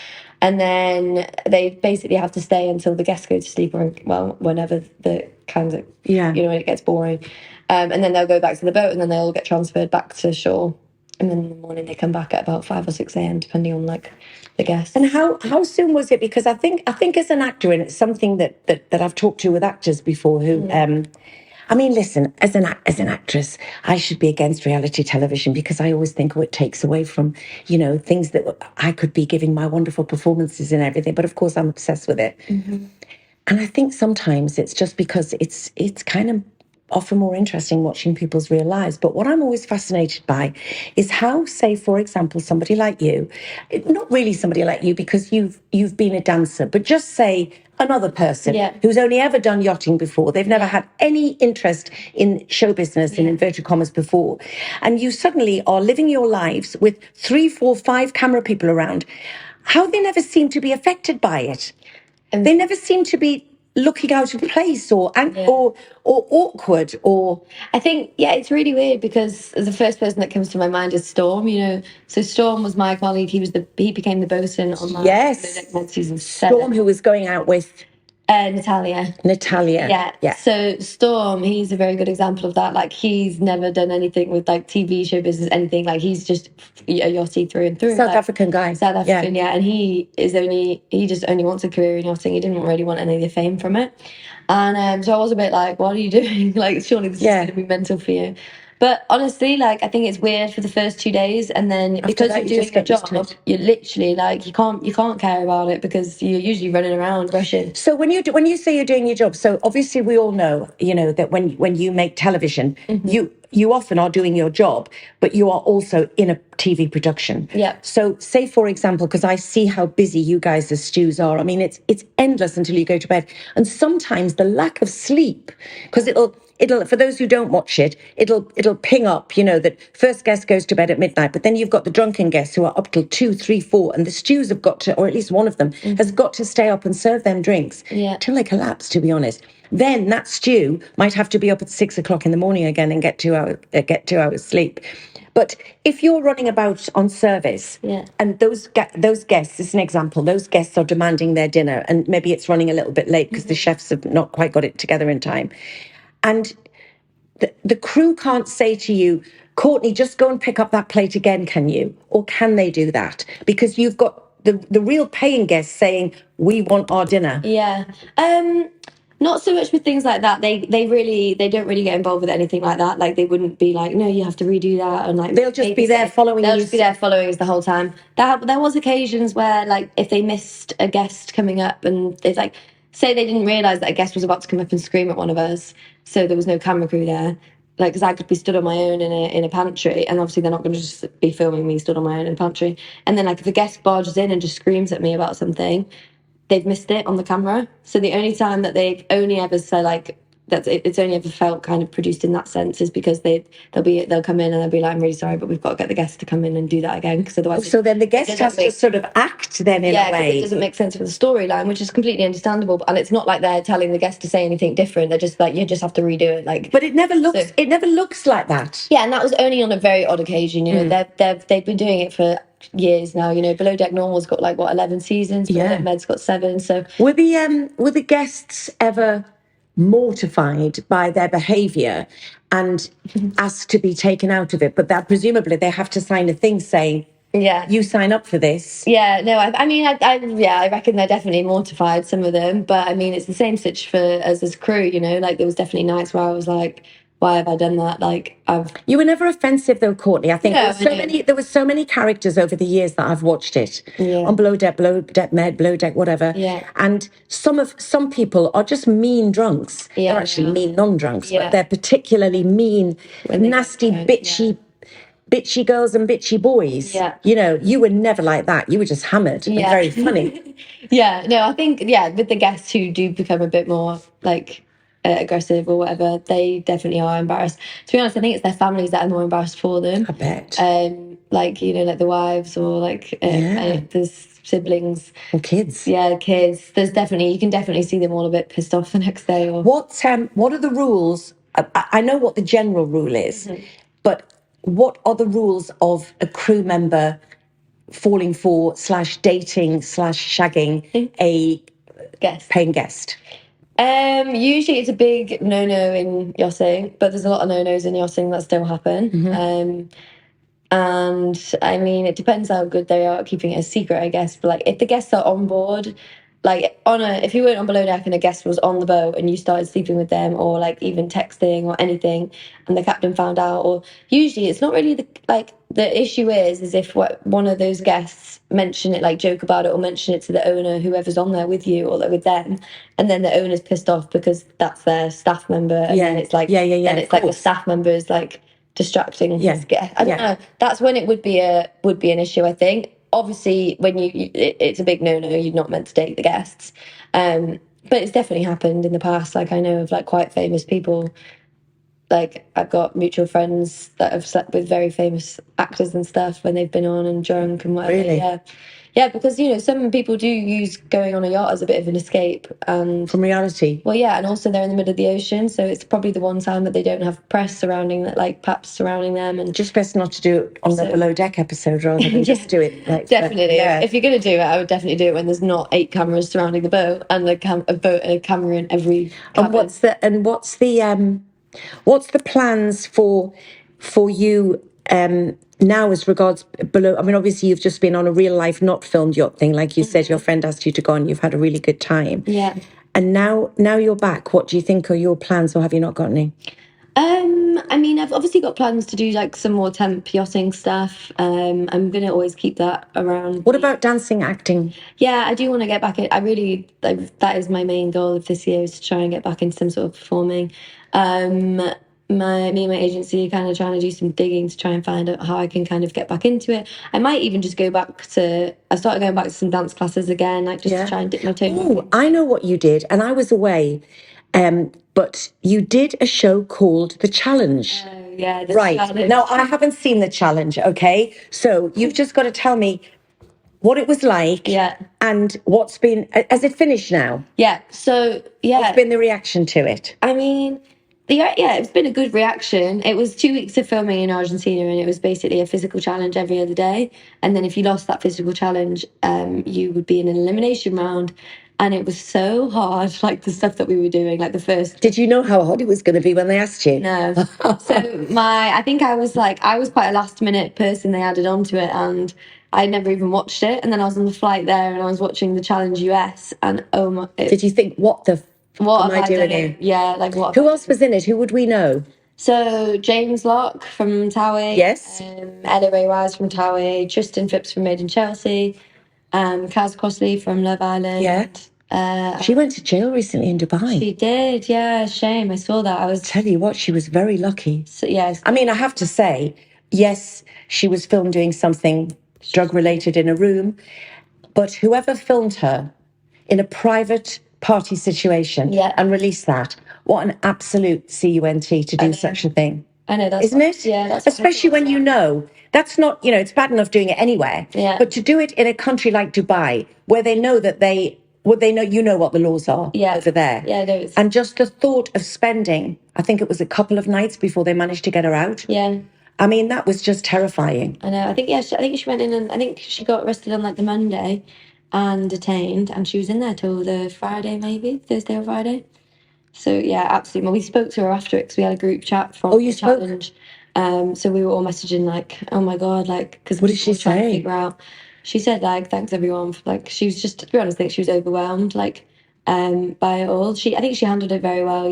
and then they basically have to stay until the guests go to sleep, or whenever the kind of when it gets boring, and then they'll go back to the boat, and then they'll get transferred back to shore, and then in the morning they come back at about 5 or 6 a.m. depending on like the guests. And how soon was it? Because I think as an actor, and it's something that I've talked to with actors before who, I mean, listen, as an actress, I should be against reality television because I always think, it takes away from, things that I could be giving my wonderful performances and everything. But of course, I'm obsessed with it. And I think sometimes it's just because it's kind of often more interesting watching people's real lives. But what I'm always fascinated by is how, say, for example, somebody like you, not really somebody like you because you've been a dancer, but just say another person who's only ever done yachting before. They've never had any interest in show business, in inverted commas, before. And you suddenly are living your lives with 3, 4, 5 camera people around. How they never seem to be affected by it. They never seem to be looking out of place or awkward or. I think it's really weird because the first person that comes to my mind is Storm. So Storm was my colleague. He became the bosun on my season 7. Storm, who was going out with Natalia. Yeah. So Storm, he's a very good example of that. Like he's never done anything with like TV show business, anything. Like he's just a yachty through and through. South African guy. And he just only wants a career in yachting. He didn't really want any of the fame from it. And so I was a bit like, what are you doing? Like surely this is going to be mental for you. But honestly, like I think it's weird for the first 2 days, and then because you're doing your job, you're literally like you can't care about it because you're usually running around rushing. So when you say you're doing your job, so obviously we all know, that when you make television, you often are doing your job, but you are also in a TV production. So say for example, because I see how busy you guys as stews are. I mean, it's endless until you go to bed, and sometimes the lack of sleep, because it'll for those who don't watch it, it'll ping up, that first guest goes to bed at midnight, but then you've got the drunken guests who are up till 2, 3, 4, and the stews have got to, or at least one of them has got to stay up and serve them drinks till they collapse, to be honest. then that stew might have to be up at 6 o'clock in the morning again and get 2 hours sleep. But if you're running about on service, and those guests, this is an example, those guests are demanding their dinner, and maybe it's running a little bit late because the chefs have not quite got it together in time, and the crew can't say to you, Courtney, just go and pick up that plate again, can you? Or can they do that? Because you've got the real paying guests saying, we want our dinner. Yeah. Not so much with things like that. They don't really get involved with anything like that. Like, they wouldn't be like, no, you have to redo that, and like they'll just be there following you. They'll just be there following us the whole time. There was occasions where, like, if they missed a guest coming up, and they like, say they didn't realise that a guest was about to come up and scream at one of us, so there was no camera crew there. Like, because I could be stood on my own in a pantry, and obviously they're not going to just be filming me stood on my own in a pantry. And then, like, if a guest barges in and just screams at me about something, they've missed it on the camera. So the only time that they've only ever said, like, it's only ever felt kind of produced in that sense is because they'll come in and they'll be like, I'm really sorry, but we've got to get the guest to come in and do that again, because otherwise. So then the guest has to sort of act then in a way. It doesn't make sense for the storyline, which is completely understandable. And it's not like they're telling the guest to say anything different. They're just like, you just have to redo it. Like, but it never looks like that. Yeah, and that was only on a very odd occasion. You know, they've been doing it for years now. You know, Below Deck Normal's got like 11 seasons. Below Deck Med's got 7. So were the guests ever mortified by their behaviour and asked to be taken out of it? But that presumably they have to sign a thing saying, you sign up for this. Yeah, no, I reckon they're definitely mortified, some of them. But I mean, it's the same such for us as crew, you know. Like, there was definitely nights where I was like, why have I done that? Like, You were never offensive though, Courtney. I think there were so many characters over the years that I've watched it on Below Deck Med, Below Deck, whatever. Yeah. And some people are just mean drunks. Yeah, they're actually mean non-drunks, but they're particularly mean, nasty, bitchy girls and bitchy boys. Yeah. You know, you were never like that. You were just hammered and very funny. Yeah, no, I think, with the guests who do become a bit more like aggressive or whatever, they definitely are embarrassed. To be honest, I think it's their families that are more embarrassed for them. I bet. Like, you know, like the wives, or like there's siblings or kids. Yeah, kids. You can definitely see them all a bit pissed off the next day. Or what are the rules? I know what the general rule is, but what are the rules of a crew member falling for / dating / shagging a paying guest? Usually it's a big no-no in yachting, but there's a lot of no-nos in yachting that still happen. And I mean, it depends how good they are at keeping it a secret, I guess. But like, if the guests are on board, like if you weren't on Below Deck and a guest was on the boat and you started sleeping with them, or like even texting or anything, and the captain found out, or usually it's not really the issue is if one of those guests mention it, like joke about it or mention it to the owner, whoever's on there with you or with them, and then the owner's pissed off because that's their staff member, and then it's like then it's like the staff member is like distracting his guest. I don't know. That's when it would be an issue, I think. Obviously, when it's a big no-no. You're not meant to date the guests, but it's definitely happened in the past. Like, I know of like quite famous people. Like, I've got mutual friends that have slept with very famous actors and stuff when they've been on and drunk and whatever. Really? Yeah, because, you know, some people do use going on a yacht as a bit of an escape. And from reality. Well, yeah, and also they're in the middle of the ocean, so it's probably the one time that they don't have press surrounding that, like paps surrounding them. And just best not to do it on the Below Deck episode rather than just do it. Like, definitely. If you're going to do it, I would definitely do it when there's not 8 cameras surrounding the boat and a boat and a camera in every cabin. And what's the plans for you now as regards Below? I mean, obviously you've just been on a real life, not filmed yacht thing. Like you said, your friend asked you to go and you've had a really good time. Yeah. And now you're back. What do you think are your plans, or have you not got any? I mean, I've obviously got plans to do like some more temp yachting stuff. I'm going to always keep that around. What about dancing, acting? Yeah, I do want to get back in. That is my main goal of this year, is to try and get back into some sort of performing. Me and my agency are kind of trying to do some digging to try and find out how I can kind of get back into it. I might even just I started going back to some dance classes again, like just to try and dip my toe. Oh, I know what you did, and I was away. But you did a show called The Challenge. The right. Challenge. Now, I haven't seen The Challenge, okay? So you've just got to tell me, what it was like, and what's been, has it finished now? Yeah. So, What's been the reaction to it? I mean, it's been a good reaction. It was 2 weeks of filming in Argentina, and it was basically a physical challenge every other day. And then if you lost that physical challenge, you would be in an elimination round. And it was so hard, like the stuff that we were doing, like the first. Did you know how hard it was going to be when they asked you? No. So I think I was quite a last minute person they added onto it, and I never even watched it. And then I was on the flight there, and I was watching the Challenge US, and oh my! Did you think, what am I doing here? Yeah, like what? Who else was in it? Who would we know? So James Locke from Towie. Yes. Ella Ray Wise from Towie. Tristan Phipps from Made in Chelsea. Kaz Crossley from Love Island. Yeah. She went to jail recently in Dubai. She did, yeah. Shame. I saw that. Tell you what, she was very lucky. So, yes. I mean, I have to say, yes, she was filmed doing something drug-related in a room, but whoever filmed her in a private party situation and released that, what an absolute CUNT to do such a thing. I know, isn't it? Yeah, that's especially when you know that's not, it's bad enough doing it anywhere. Yeah. But to do it in a country like Dubai, where they know that they know what the laws are over there. Yeah, it is. And just the thought of spending, I think it was a couple of nights before they managed to get her out. Yeah. I mean, that was just terrifying. I know. I think she went in, and I think she got arrested on like the Monday and detained, and she was in there till the Friday, maybe Thursday or Friday. So yeah, absolutely. Well, we spoke to her after it because we had a group chat from the challenge. So we were all messaging like, "Oh my god!" Like, because what did she trying to say? figure out. She said like, "Thanks everyone." Like, she was just, to be honest, I think she was overwhelmed by it all. I think she handled it very well.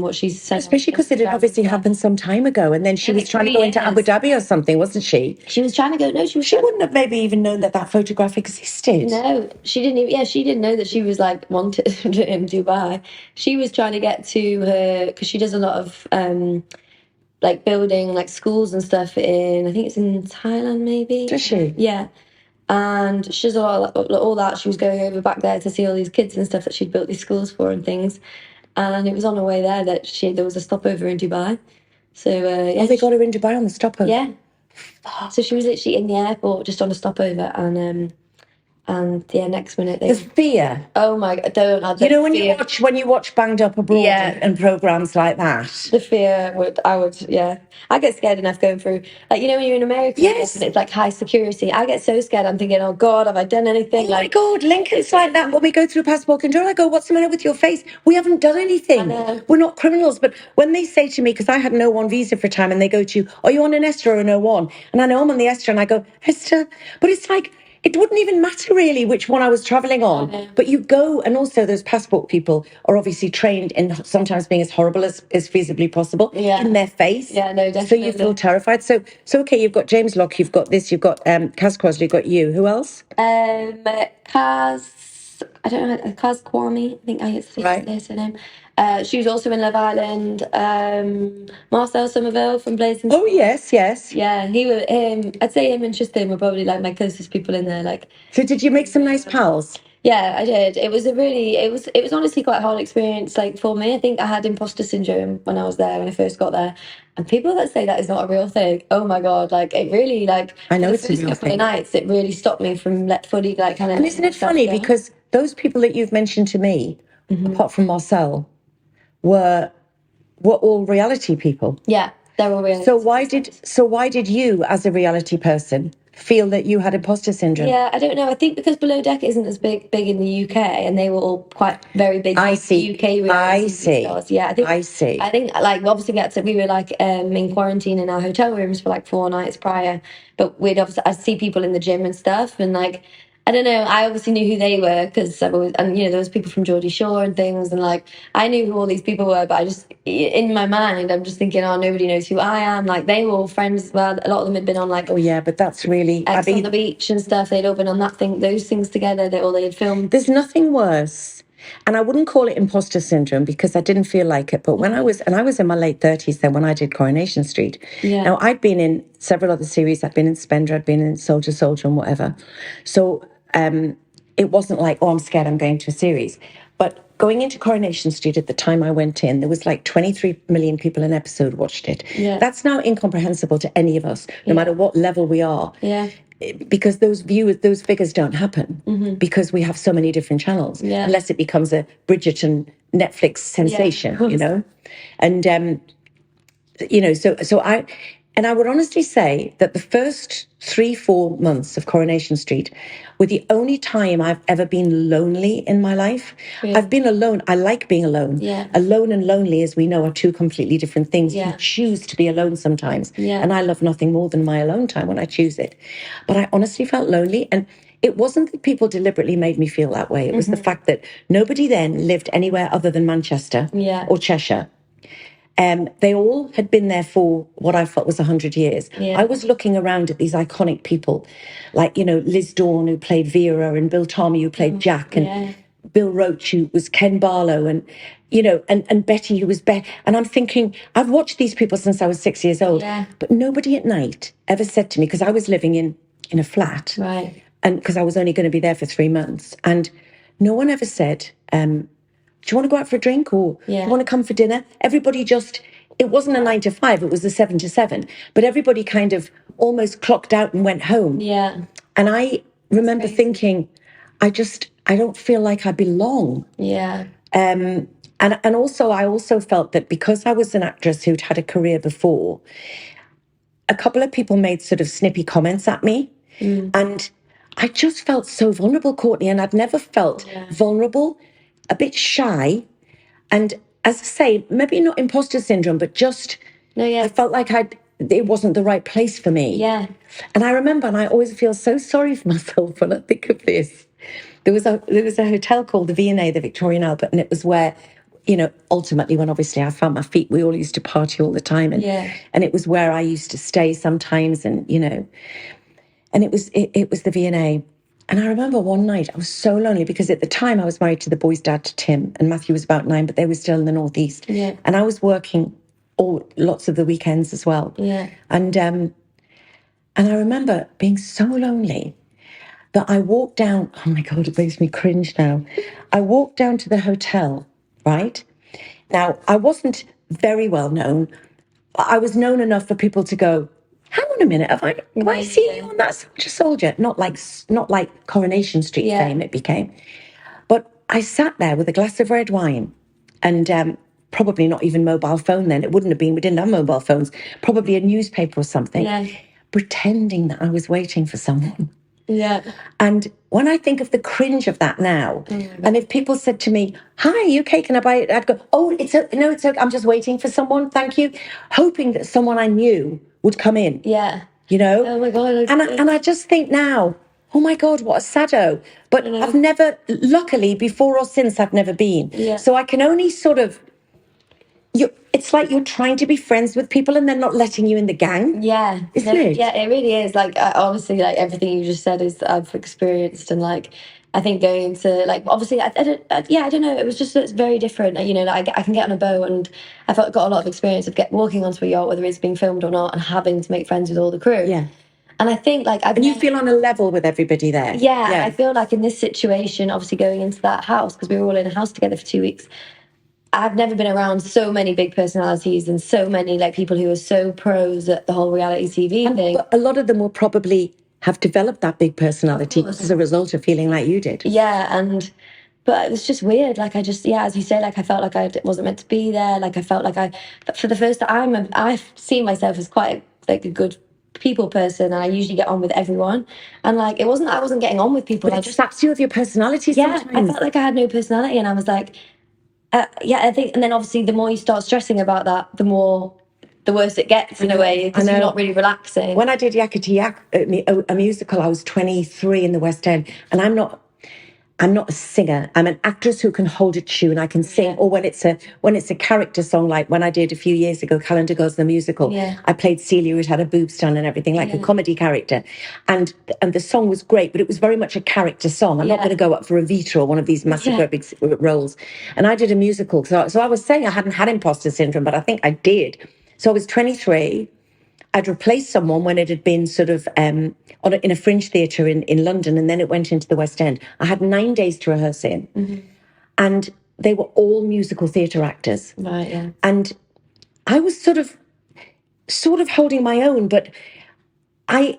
What she said. Especially because it had obviously happened some time ago, and then she was trying to go into Abu Dhabi or something, wasn't she? She was trying to go. No, she wouldn't have maybe even known that photograph existed. No, she didn't even. Yeah, she didn't know that she was like wanted in Dubai. She was trying to get to her because she does a lot of like building like schools and stuff in. I think it's in Thailand, maybe. Does she? Yeah. And she does all that. She was going over back there to see all these kids and stuff that she'd built these schools for and things. And it was on her way there that there was a stopover in Dubai. So they got her in Dubai on the stopover. Yeah. So she was literally in the airport just on a stopover, and next minute the fear. Oh my god! Don't. You know when you watch Banged Up Abroad and programs like that. The fear I get scared enough going through, like, when you're in America. Yes. And it's like high security. I get so scared. I'm thinking, oh god, have I done anything? Oh my god, Lincoln's like that when we go through passport control. I go, what's the matter with your face? We haven't done anything. We're not criminals. But when they say to me, because I had an O1 visa for a time, and they go to, are you on an Esther or an O1? And I know I'm on the Esther, and I go, Esther. But it's like, it wouldn't even matter really which one I was travelling on. But you go, and also those passport people are obviously trained in sometimes being as horrible as feasibly possible in their face. Yeah, no, definitely. So you feel terrified. So okay, you've got James Locke, you've got this, you've got Kaz Crossley, you've got you. Who else? Kaz, I don't know, Kaz Kwame, I think I say her name. She was also in Love Island. Marcel Somerville from Blazing. Oh yes. Yeah, I'd say him and Tristan were probably like my closest people in there. Like, so did you make some nice pals? Yeah, I did. It was honestly quite a hard experience. Like, for me, I think I had imposter syndrome when I was there, when I first got there. And people that say that is not a real thing, oh my god, like, it really, like, I know it's a real couple of nights, it really stopped me from fully, like, kind of. And isn't it funny because those people that you've mentioned to me, apart from Marcel, were all reality people. Yeah, they're all reality. So why did you, as a reality person, feel that you had imposter syndrome? Yeah, I don't know. I think because Below Deck isn't as big in the UK, and they were all quite very big. I see. UK reality stars. Yeah, I think like obviously we were like in quarantine in our hotel rooms for like 4 nights prior, but I'd see people in the gym and stuff, and like, I don't know, I obviously knew who they were because there was people from Geordie Shore and things, and like I knew who all these people were, but I just, in my mind, I'm just thinking, oh, nobody knows who I am. Like, they were all friends as well. A lot of them had been on like, oh yeah, but that's really Ex on the Beach and stuff. They'd all been on those things together. They had filmed. There's nothing worse, and I wouldn't call it imposter syndrome because I didn't feel like it. But when I was in my late 30s then when I did Coronation St. Yeah. Now I'd been in several other series. I'd been in Spender, I'd been in Soldier and whatever. So it wasn't like, oh, I'm scared I'm going to a series. But going into Coronation St at the time I went in, there was like 23 million people an episode watched it. Yeah. That's now incomprehensible to any of us, no matter what level we are. Yeah. because those figures don't happen because we have so many different channels, unless it becomes a Bridgerton Netflix sensation, you know. And you know, so I would honestly say that the first 3-4 months of Coronation Street were the only time I've ever been lonely in my life. I've been alone. I like being alone. Alone and lonely, as we know, are two completely different things. You choose to be alone sometimes. And I love nothing more than my alone time when I choose it. But I honestly felt lonely. And it wasn't that people deliberately made me feel that way. It was the fact that nobody then lived anywhere other than Manchester or Cheshire. They all had been there for what I felt was 100 years. I was looking around at these iconic people, like, you know, Liz Dawn, who played Vera, and Bill Tommy, who played Jack, and Bill Roach, who was Ken Barlow, and, you know, and Betty, who was Beth. And I'm thinking, I've watched these people since I was 6 years old, but nobody at night ever said to me, because I was living in a flat, and because I was only going to be there for 3 months, and no one ever said, do you want to go out for a drink, or do you want to come for dinner? Everybody just, it wasn't a 9 to 5, it was a 7 to 7. But everybody kind of almost clocked out and went home. And I remember thinking, I don't feel like I belong. And also, I also felt that because I was an actress who'd had a career before, a couple of people made sort of snippy comments at me. And I just felt so vulnerable, Courtney, and I'd never felt vulnerable, a bit shy, and as I say, maybe not imposter syndrome, but just I felt like it wasn't the right place for me. And I remember, and I always feel so sorry for myself when I think of this. There was a hotel called the V&A, the Victorian Albert, and it was where, you know, ultimately when obviously I found my feet, we all used to party all the time, and it was where I used to stay sometimes, and you know, and it was the V&A. And I remember one night I was so lonely because at the time I was married to the boy's dad, to Tim, and Matthew was about 9, but they were still in the northeast. And I was working lots of the weekends as well. And I remember being so lonely that I walked down. Oh my God, it makes me cringe now. I walked down to the hotel, right? Now, I wasn't very well known. I was known enough for people to go, hang on a minute, have I seen you on that Soldier? Not like Coronation Street fame it became. But I sat there with a glass of red wine and probably not even mobile phone then. It wouldn't have been, we didn't have mobile phones. Probably a newspaper or something. Pretending that I was waiting for someone. And when I think of the cringe of that now, and if people said to me, hi, are you okay, can I buy it? I'd go, oh, it's okay, I'm just waiting for someone, thank you. Hoping that someone I knew would come in. You know? Oh my God. And I just think now, oh my God, what a saddo. But I've never, luckily, before or since, I've never been. So I can only sort of, it's like you're trying to be friends with people and they're not letting you in the gang. Isn't it? Yeah, it really is. Like, honestly, like everything you just said is I've experienced, and like I think going into like obviously I don't know. It was just it's very different. You know, like I can get on a boat, and I got a lot of experience of walking onto a yacht, whether it's being filmed or not, and having to make friends with all the crew. And I think like and you feel on a level with everybody there. I feel like in this situation, obviously going into that house, because we were all in a house together for 2 weeks, I've never been around so many big personalities and so many like people who are so pros at the whole reality TV thing. But a lot of them will probably have developed that big personality as a result of feeling like you did. But it was just weird. Like I just, as you say, like I felt like I wasn't meant to be there. Like I felt like for the first time, I've seen myself as quite like a good people person, and I usually get on with everyone. And like it wasn't that I wasn't getting on with people. But it saps you of your personality sometimes. I felt like I had no personality, and I was like, I think, and then obviously the more you start stressing about that, the worse it gets in a way, because you're not really relaxing. When I did Yakety Yak, a musical, I was 23 in the West End, and I'm not a singer. I'm an actress who can hold a tune. I can sing. Or when it's a character song, like when I did a few years ago, Calendar Girls the musical. I played Celia, who had her boobs done and everything, like a comedy character. And the song was great, but it was very much a character song. I'm not going to go up for Evita or one of these massive big roles. And I did a musical. So I was saying I hadn't had imposter syndrome, but I think I did. So I was 23. I'd replaced someone when it had been sort of in a fringe theatre in London, and then it went into the West End. I had 9 days to rehearse in, and they were all musical theatre actors. And I was sort of holding my own, but I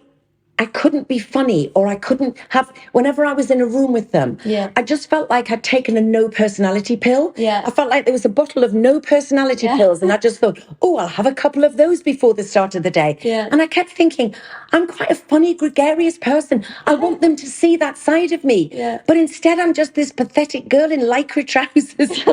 I couldn't be funny, or I couldn't have, whenever I was in a room with them, I just felt like I'd taken a no personality pill. I felt like there was a bottle of no personality pills, and I just thought, oh, I'll have a couple of those before the start of the day. And I kept thinking, I'm quite a funny, gregarious person. I want them to see that side of me. But instead, I'm just this pathetic girl in lycra trousers.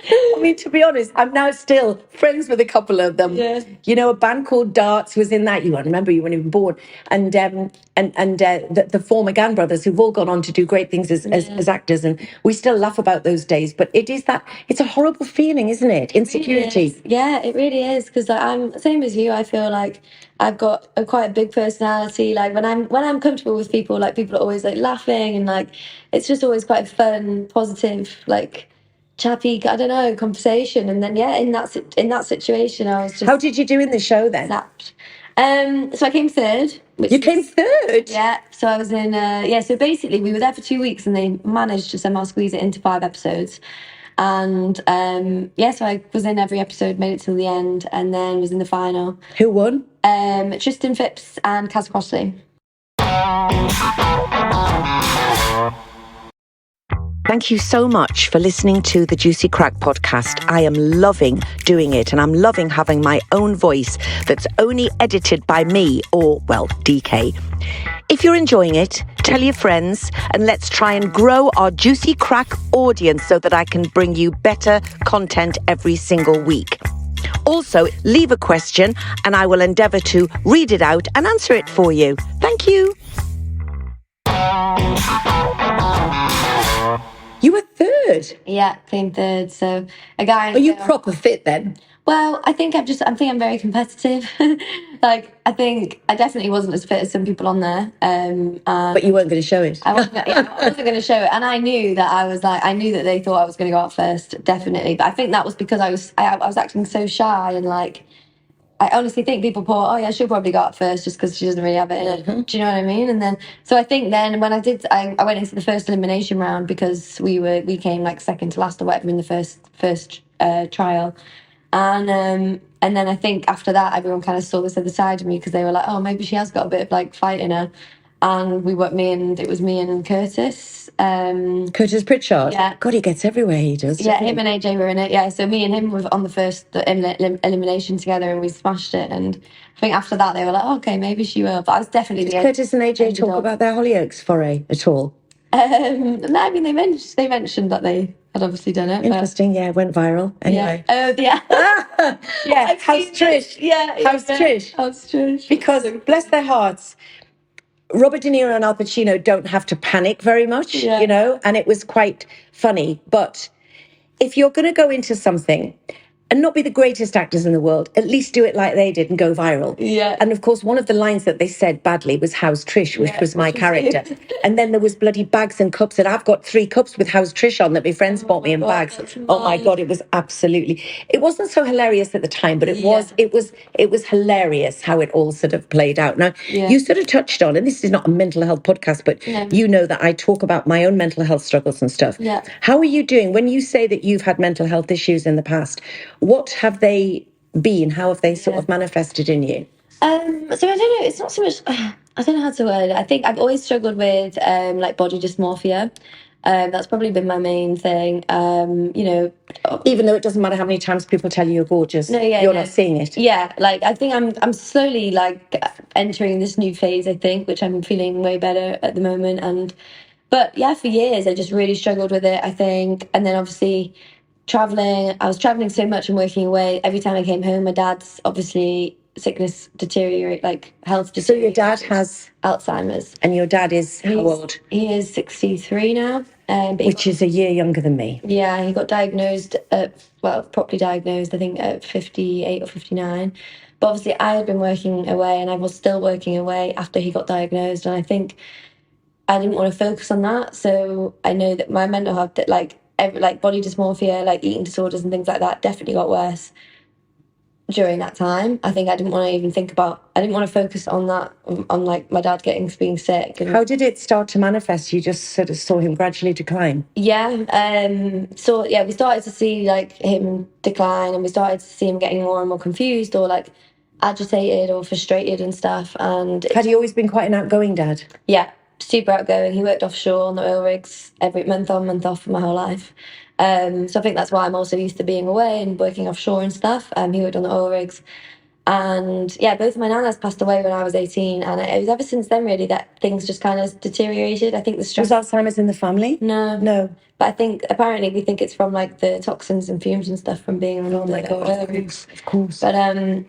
I mean, to be honest, I'm now still friends with a couple of them. You know, a band called Darts was in that. You won't remember, you weren't even born. And the former Gann brothers, who've all gone on to do great things as actors, and we still laugh about those days. But it's a horrible feeling, isn't it? Insecurity. It really it really is, because I'm same as you. I feel like I've got quite a big personality. Like when I'm comfortable with people, like people are always like laughing, and like it's just always quite fun, positive, like chappy, I don't know, conversation. And then in that situation, I was just. How did you do in the show then? Zapped. So I came third. You came third? Yeah. So I was in. So basically, we were there for 2 weeks, and they managed to somehow squeeze it into 5 episodes. And so I was in every episode, made it till the end, and then was in the final. Who won? Tristan Phipps and Kaz Crossley. Thank you so much for listening to the Juicy Crack podcast. I am loving doing it, and I'm loving having my own voice that's only edited by me, or, well, DK. If you're enjoying it, tell your friends, and let's try and grow our Juicy Crack audience so that I can bring you better content every single week. Also, leave a question and I will endeavour to read it out and answer it for you. Thank you. You were third? Yeah, came third. So a guy. Are you proper fit then? Well, I think I'm very competitive. Like, I think I definitely wasn't as fit as some people on there. But you weren't going to show it. I wasn't going to show it. And I knew that I knew that they thought I was going to go out first, definitely. But I think that was because I was acting so shy, and like, I honestly think people thought, oh yeah, she'll probably go out first just because she doesn't really have it in it. Mm-hmm. Do you know what I mean? And then, so I think then when I went into the first elimination round, because we came like second to last or whatever in the first trial. And then I think after that, everyone kind of saw this other side of me, because they were like, oh, maybe she has got a bit of like fight in her. And it was me and Curtis. Curtis Pritchard? Yeah. God, he gets everywhere, he does. Yeah, him and AJ were in it. Yeah, so me and him were on the first elimination together, and we smashed it. And I think after that, they were like, oh, okay, maybe she will. But I was definitely Did Curtis and AJ talk about their Hollyoaks foray at all? No, I mean, they mentioned that they had obviously done it. Interesting, yeah, it went viral. Anyway. Yeah. Oh, yeah. Yeah, how's Trish? How's Trish? Because, bless their hearts, Robert De Niro and Al Pacino don't have to panic very much, you know, and it was quite funny. But if you're going to go into something and not be the greatest actors in the world, at least do it like they did and go viral. Yeah. And of course, one of the lines that they said badly was "How's Trish," which was my character. And then there was bloody bags and cups, and I've got 3 cups with "How's Trish" on that my friends bought me in bags. Oh my God, it was it wasn't so hilarious at the time, but it was hilarious how it all sort of played out. Now, you sort of touched on, and this is not a mental health podcast, but you know that I talk about my own mental health struggles and stuff. Yeah. How are you doing when you say that you've had mental health issues in the past? What have they been? How have they sort of manifested in you? So I don't know. It's not so much. I don't know how to word it. I think I've always struggled with like body dysmorphia. That's probably been my main thing. You know, even though it doesn't matter how many times people tell you you're gorgeous, you're not seeing it. Yeah, like I think I'm slowly like entering this new phase, I think, which I'm feeling way better at the moment. But yeah, for years I just really struggled with it, I think. And then obviously I was traveling so much and working away. Every time I came home, my dad's obviously sickness deteriorate, like health deteriorate. So your dad has Alzheimer's. And your dad is how old? He is 63 now. Which is a year younger than me. Yeah, he got diagnosed properly diagnosed, I think at 58 or 59. But obviously I had been working away, and I was still working away after he got diagnosed. And I think I didn't want to focus on that. So I know that my mental health, like body dysmorphia, like eating disorders and things like that, definitely got worse during that time. I think I didn't want to focus on that, on like my dad being sick. And how did it start to manifest? You just sort of saw him gradually decline? Yeah. We started to see like him decline, and we started to see him getting more and more confused, or like agitated or frustrated and stuff. And Had he always been quite an outgoing dad? Yeah, super outgoing. He worked offshore on the oil rigs every month on, month off for my whole life. So I think that's why I'm also used to being away and working offshore and stuff. He worked on the oil rigs. And yeah, both of my nanas passed away when I was 18. And it was ever since then, really, that things just kind of deteriorated. I think the stress... Was Alzheimer's in the family? No. No. But I think, apparently, we think it's from, like, the toxins and fumes and stuff from being on the oil rigs. Of course. But,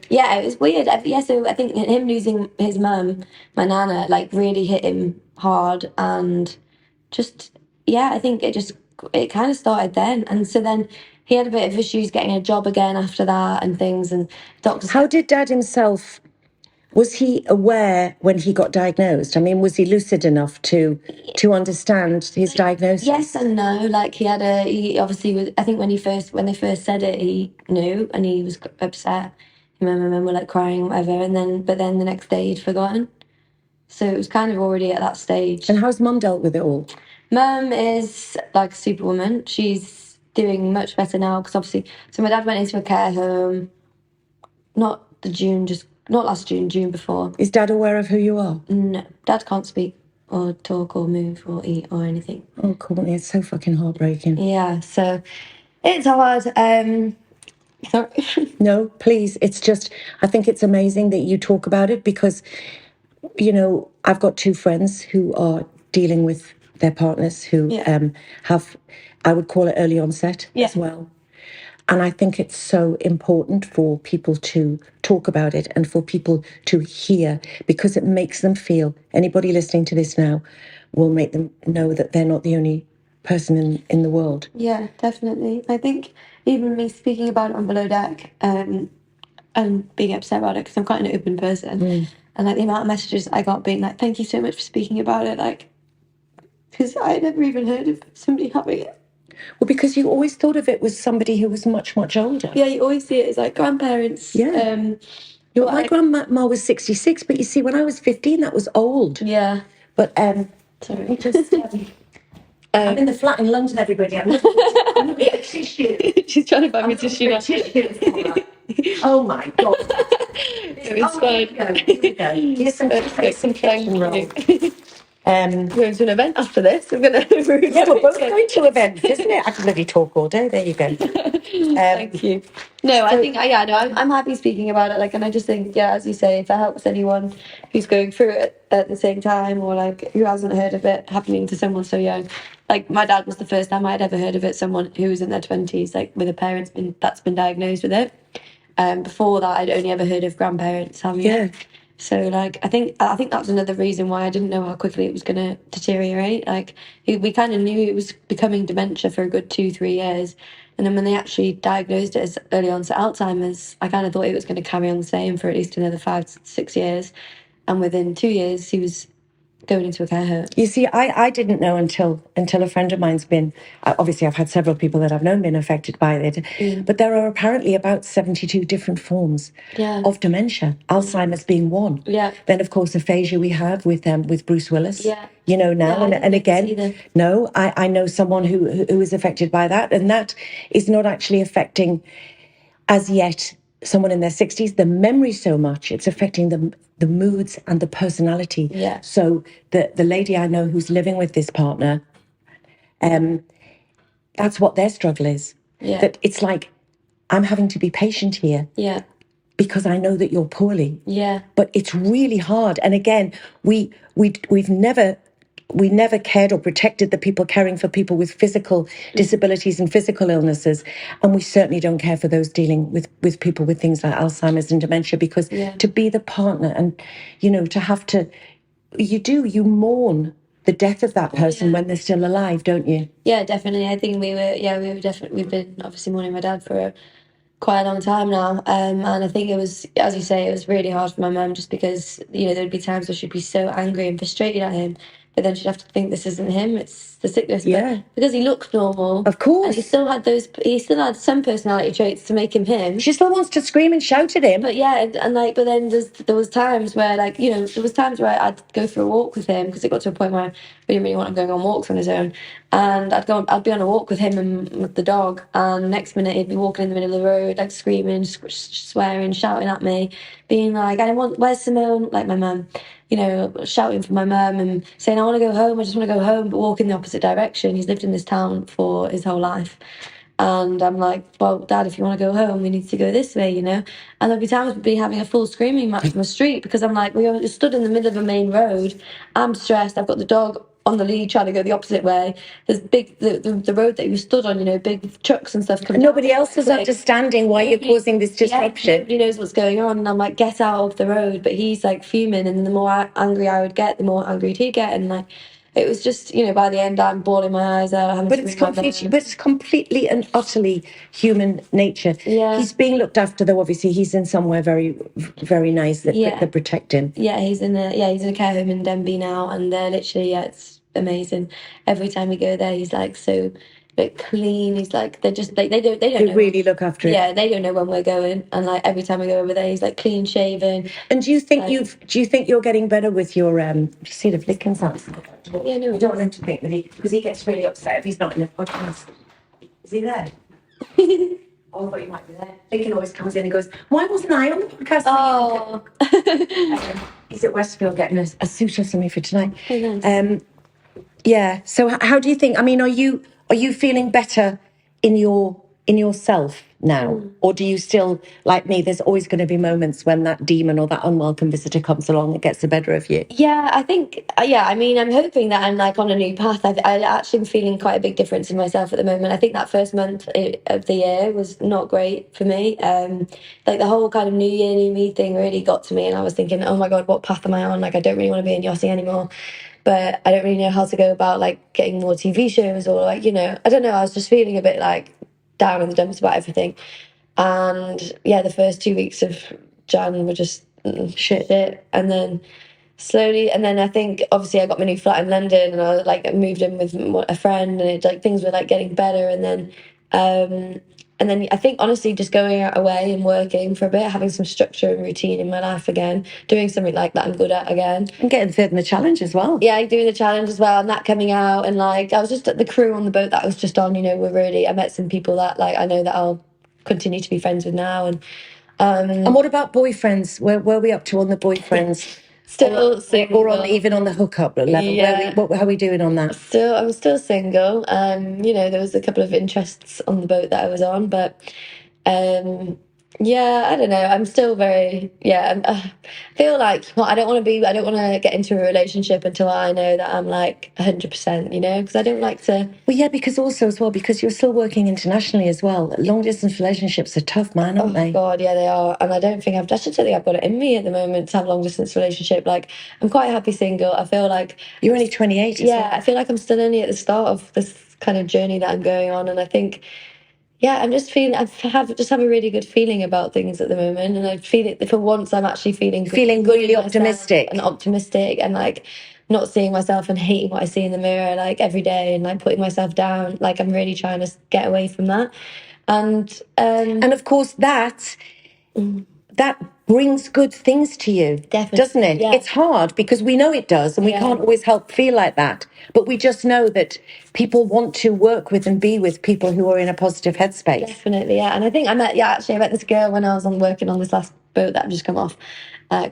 yeah, it was weird. Yeah, so I think him losing his mum, my nana, like, really hit him hard. And just, yeah, I think it kind of started then. And so then he had a bit of issues getting a job again after that and things. And doctors... How did Dad himself... Was he aware when he got diagnosed? I mean, was he lucid enough to understand his diagnosis? Yes and no. Like he obviously was. I think when they first said it, he knew and he was upset. Him and my mum were like crying or whatever, but then the next day he'd forgotten. So it was kind of already at that stage. And how's Mum dealt with it all? Mum is like a superwoman. She's doing much better now because obviously, so my dad went into a care home. Not last June, June before. Is Dad aware of who you are? No, Dad can't speak or talk or move or eat or anything. Oh, Courtney, it's so fucking heartbreaking. Yeah, so it's hard. Sorry. No, please. It's just, I think it's amazing that you talk about it because, you know, I've got two friends who are dealing with their partners who have, I would call it early onset as well. And I think it's so important for people to talk about it and for people to hear because it makes them feel, anybody listening to this now will make them know that they're not the only person in the world. Yeah, definitely. I think even me speaking about it on Below Deck and being upset about it because I'm quite an open person. And like the amount of messages I got being like, thank you so much for speaking about it. Like, because I never even heard of somebody having it. Well, because you always thought of it as somebody who was much, much older. Yeah, you always see it as like grandparents. Yeah. My grandma was 66, but you see, when I was 15, that was old. Yeah. But, sorry. Just, I'm in the flat in London, everybody. I'm looking at a tissue. She's trying to find me tissue now. Oh my God. It's fine. Here we go. Here's some kitchen roll. We're going to an event after this. We're going to... Yeah, we're both going to events, isn't it? I can bloody talk all day. There you go. Thank you. No, I think, I'm happy speaking about it. Like, and I just think, yeah, as you say, if it helps anyone who's going through it at the same time or like who hasn't heard of it happening to someone so young. Like, my dad was the first time I'd ever heard of it, someone who was in their 20s, like with a parent that's been diagnosed with it. Before that, I'd only ever heard of grandparents having it. So, like, I think that was another reason why I didn't know how quickly it was going to deteriorate. Like, we kind of knew it was becoming dementia for a good 2-3 years. And then when they actually diagnosed it as early onset Alzheimer's, I kind of thought it was going to carry on the same for at least another 5-6 years. And within 2 years, he was going into a care home. You see, I didn't know until a friend of mine's been, obviously I've had several people that I've known been affected by it, but there are apparently about 72 different forms of dementia, Alzheimer's being one. Then, of course, aphasia we have with Bruce Willis, you know, now. And again, no, I know someone who is affected by that, and that is not actually affecting, as yet, someone in their 60s, the memory so much, it's affecting the moods and the personality. So the lady I know who's living with this partner, that's what their struggle is. That it's like, I'm having to be patient here. Because I know that you're poorly. But it's really hard. And again, we've never cared or protected the people caring for people with physical disabilities and physical illnesses. And we certainly don't care for those dealing with people with things like Alzheimer's and dementia, because to be the partner and, you know, to have to, you mourn the death of that person when they're still alive, don't you? Yeah, definitely. I think we've been obviously mourning my dad for quite a long time now. And I think it was, as you say, it was really hard for my mum just because, you know, there'd be times where she'd be so angry and frustrated at him but then she'd have to think this isn't him, it's the sickness. Yeah. But because he looked normal, Of course. and he still had some personality traits to make him him. She still wants to scream and shout at him. But yeah, and like, but then there was times where, like, you know, there was times where I'd go for a walk with him, because it got to a point where we didn't really want him going on walks on his own, and I'd be on a walk with him and with the dog, and next minute he'd be walking in the middle of the road, like screaming, swearing, shouting at me, being like, where's Simone, like my mum, you know, shouting for my mum and saying, I want to go home, I just want to go home, but walk in the opposite direction. He's lived in this town for his whole life. And I'm like, well, Dad, if you want to go home, we need to go this way, you know? And there'll be times we'd be having a full screaming match on the street, because I'm like, we're stood in the middle of a main road. I'm stressed. I've got the dog on the lead trying to go the opposite way. There's the road that you stood on, you know, big trucks and stuff coming. Nobody else is understanding why you're causing this disruption. Yeah, nobody knows what's going on. And I'm like, get out of the road. But he's like fuming. And the more angry I would get, the more angry he'd get. And like, it was just, you know, by the end, I'm bawling my eyes out. But it's completely and utterly human nature. Yeah. He's being looked after, though. Obviously, he's in somewhere very, very nice that protect him. Yeah, he's in a care home in Denby now, and they're literally, it's amazing. Every time we go there, he's like so clean. He's like, they're just like they don't know. Really look after him. Yeah, they don't know when we're going, and like every time we go over there, he's like clean shaven. And do you think you're getting better with your see the flicking sounds? Yeah, no, you don't want him to think that because he gets really upset if he's not in the podcast. Is he there? Oh, I thought he might be there. Lincoln always comes in and goes, why wasn't I on the podcast? Oh. He's at Westfield getting a suit or something for tonight. Oh, nice. Yeah. So how do you think? I mean, are you feeling better in yourself now, or do you still, like me, there's always going to be moments when that demon or that unwelcome visitor comes along and gets the better of you? Yeah, I think, I mean, I'm hoping that I'm like on a new path. I actually am feeling quite a big difference in myself at the moment. I think that first month of the year was not great for me. Like the whole kind of new year, new me thing really got to me, and I was thinking, oh my God, what path am I on? Like, I don't really want to be in yachting anymore. But I don't really know how to go about like getting more TV shows, or like, you know, I don't know. I was just feeling a bit like down in the dumps about everything. And yeah, the first 2 weeks of Jan were just shit. And then slowly, and then I think obviously I got my new flat in London, and I like moved in with a friend, and it like things were like getting better. And then I think honestly just going out away and working for a bit, having some structure and routine in my life again, doing something like that I'm good at again. And getting third in the challenge as well. Yeah, doing the challenge as well, and that coming out, and like I was just at the crew on the boat that I was just on, you know, I met some people that like I know that I'll continue to be friends with now. And what about boyfriends? Where are we up to on the boyfriends? Still single, or even on the hookup level. Yeah. How are we doing on that? I'm still single. You know, there was a couple of interests on the boat that I was on, but yeah, I don't know. I'm still very I feel like I don't want to get into a relationship until I know that I'm like 100%. You know, because I don't like to. Well, yeah, because you're still working internationally as well. Long distance relationships are tough, man, aren't they? Oh God, yeah, they are. And I just don't think I've got it in me at the moment to have a long distance relationship. Like, I'm quite happy single. I feel like you're only 28. Yeah, I feel like I'm still only at the start of this kind of journey that I'm going on, and I think. Yeah, I'm just feeling. I have a really good feeling about things at the moment, and I feel it for once. I'm actually feeling really optimistic and like not seeing myself and hating what I see in the mirror like every day, and like putting myself down. Like I'm really trying to get away from that, and of course that brings good things to you, definitely, doesn't it? Yeah. It's hard because we know it does, and we can't always help feel like that. But we just know that people want to work with and be with people who are in a positive headspace. Definitely, yeah. And I think I met this girl when I was working on this last boat that I've just come off,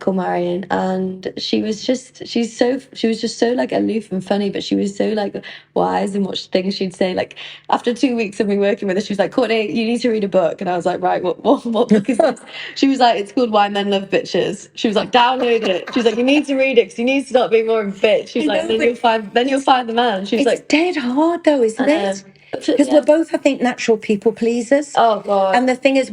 called Marion, and she was just so like aloof and funny, but she was so like wise in what things she'd say. Like after 2 weeks of me working with her, she was like, Courtney, you need to read a book. And I was like, right, what book is this? She was like, it's called Why Men Love Bitches. She was like, download it. She was like, you need to read it because you need to stop being more of a bitch. She was like, then you'll find the man. She was it's like, dead hard though, isn't it? Because we're both, I think, natural people pleasers. Oh God. And the thing is,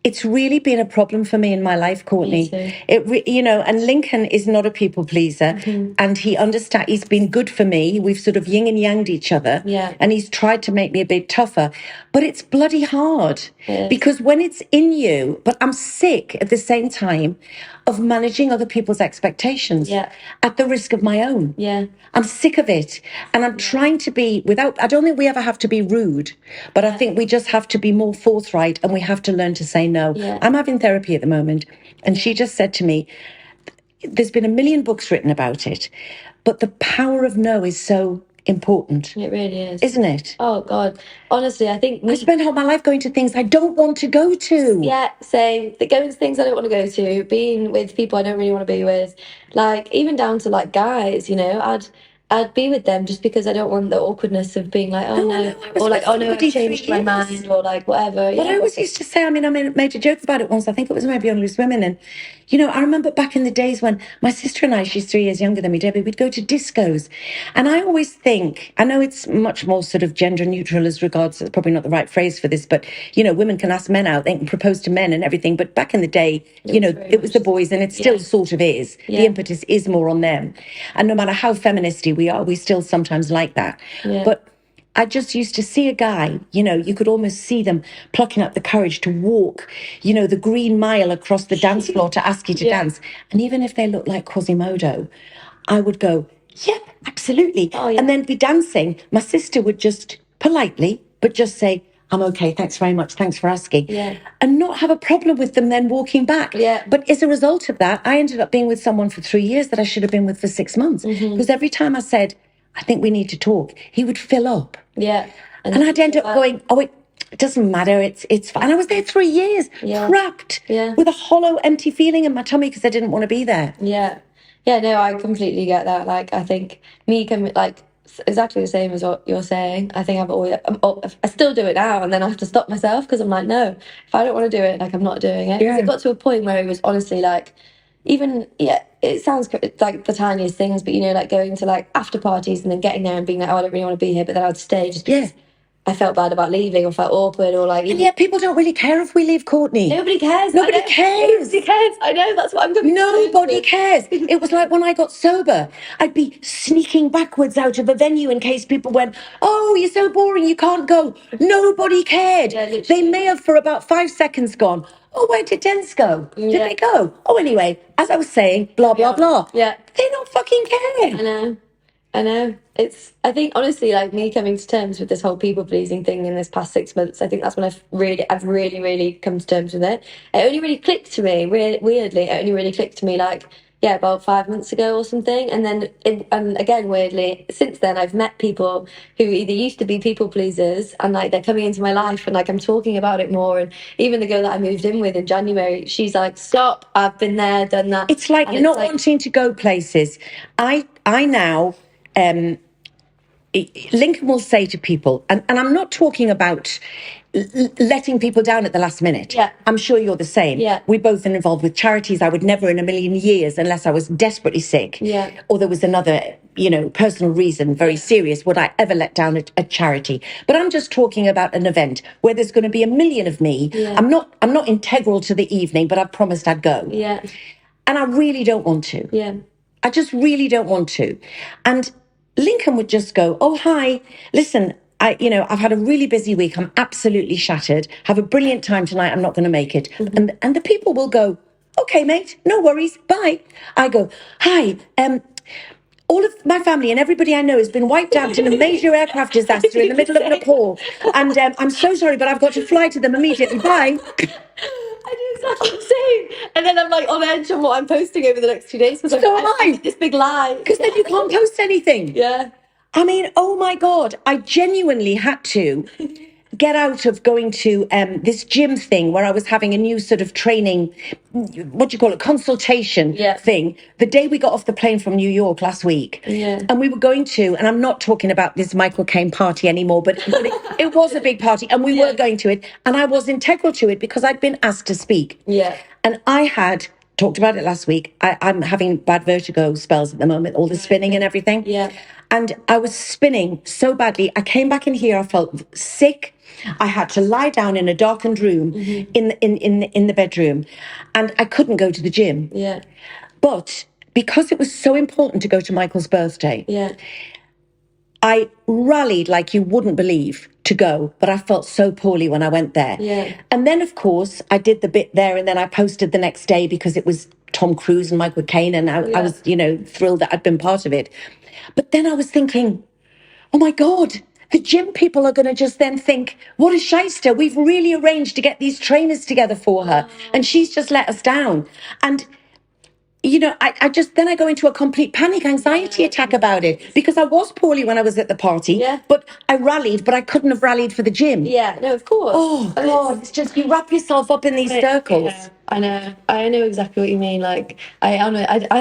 it's really been a problem for me in my life, Courtney. And Lincoln is not a people pleaser, and he's been good for me. We've sort of yin and yanged each other, and he's tried to make me a bit tougher. But it's bloody hard because when it's in you, but I'm sick at the same time of managing other people's expectations at the risk of my own. Yeah. I'm sick of it. And I'm trying to be I don't think we ever have to be rude, but I think we just have to be more forthright, and we have to learn to say no. Yeah. I'm having therapy at the moment, and she just said to me, there's been a million books written about it, but the power of no is so important. It really is. Isn't it? Oh, God. Honestly, I think... I spend all my life going to things I don't want to go to. Yeah, same. Going to things I don't want to go to, being with people I don't really want to be with. Like, even down to, like, guys, you know, I'd be with them just because I don't want the awkwardness of being like, oh, no. Or like, oh, no, I've changed my mind, or like, whatever. But I always used to say, I made a joke about it once. I think it was maybe on Loose Women. And, you know, I remember back in the days when my sister and I, she's 3 years younger than me, Debbie, we'd go to discos. And I always think, I know it's much more sort of gender neutral as regards, it's probably not the right phrase for this, but, you know, women can ask men out, they can propose to men and everything. But back in the day, you know, it was the boys, and it still sort of is. The impetus is more on them. And no matter how feministy we are, we still sometimes like that. But I just used to see a guy, you know, you could almost see them plucking up the courage to walk, you know, the Green Mile across the dance floor to ask you to dance. And even if they looked like Quasimodo, I would go, yep, absolutely. And then be dancing. My sister would just politely, but just say, I'm okay, thanks very much, thanks for asking. And not have a problem with them then walking back. But as a result of that, I ended up being with someone for 3 years that I should have been with for 6 months. Because every time I said, I think we need to talk, he would fill up. And I'd end up going, oh, it doesn't matter, it's fine. And I was there 3 years, trapped with a hollow, empty feeling in my tummy because I didn't want to be there. Yeah, no, I completely get that. Like, I think me coming, like, exactly the same as what you're saying. I think I still do it now, and then I have to stop myself because I'm like, no, if I don't want to do it, like, I'm not doing it. It got to a point where it was honestly like, even, it sounds like the tiniest things, but, you know, like going to like after parties and then getting there and being like, oh, I don't really want to be here, but then I'd stay just because I felt bad about leaving or felt awkward or like... And yet people don't really care if we leave, Courtney. Nobody cares. Nobody cares. Nobody cares. I know, that's what I'm going to Nobody cares. It was like when I got sober, I'd be sneaking backwards out of a venue in case people went, oh, you're so boring, you can't go. Nobody cared. They may have for about 5 seconds gone, oh, where did Dens go? Did they go? Oh, anyway, as I was saying, blah, blah, blah. They don't fucking care. I know. I think, honestly, like, me coming to terms with this whole people-pleasing thing in this past 6 months, I think that's when I've really, really come to terms with it. It only really clicked to me, weirdly, it only really clicked to me, like, about 5 months ago or something. And then, again, weirdly, since then, I've met people who either used to be people-pleasers and, like, they're coming into my life and, like, I'm talking about it more. And even the girl that I moved in with in January, she's like, stop, I've been there, done that. It's like not wanting to go places. I now... Lincoln will say to people, and I'm not talking about letting people down at the last minute. I'm sure you're the same. We both are involved with charities. I would never in a million years, unless I was desperately sick or there was another, you know, personal reason, very serious, would I ever let down a charity. But I'm just talking about an event where there's going to be a million of me. I'm not integral to the evening, but I've promised I'd go. And I really don't want to. I just really don't want to. And Lincoln would just go, oh, hi, listen, I've had a really busy week. I'm absolutely shattered. Have a brilliant time tonight. I'm not going to make it. And the people will go, okay, mate, no worries. Bye. I go, hi, all of my family and everybody I know has been wiped out in a major aircraft disaster in the middle of Nepal. And I'm so sorry, but I've got to fly to them immediately. Bye. I do exactly the same. And then I'm like on edge on what I'm posting over the next 2 days because I'm this big lie. Because then you can't post anything. I mean, oh my God, I genuinely had to get out of going to this gym thing where I was having a new sort of training, what do you call it, consultation thing, the day we got off the plane from New York last week. And we were going to, and I'm not talking about this Michael Caine party anymore, but it was a big party and we were going to it. And I was integral to it because I'd been asked to speak. And I had talked about it last week. I'm having bad vertigo spells at the moment, all the spinning and everything. And I was spinning so badly. I came back in here, I felt sick. I had to lie down in a darkened room in the bedroom, and I couldn't go to the gym. But because it was so important to go to Michael's birthday, I rallied like you wouldn't believe to go, but I felt so poorly when I went there. And then, of course, I did the bit there and then I posted the next day because it was Tom Cruise and Michael Caine, and I was, thrilled that I'd been part of it. But then I was thinking, oh my God, the gym people are going to just then think, what a shyster. We've really arranged to get these trainers together for her, and she's just let us down. And I go into a complete panic anxiety attack about it, because I was poorly when I was at the party, but I rallied, but I couldn't have rallied for the gym. Yeah, no, of course. Oh, God, it's just, you wrap yourself up in these circles. Yeah, I know exactly what you mean. Like, I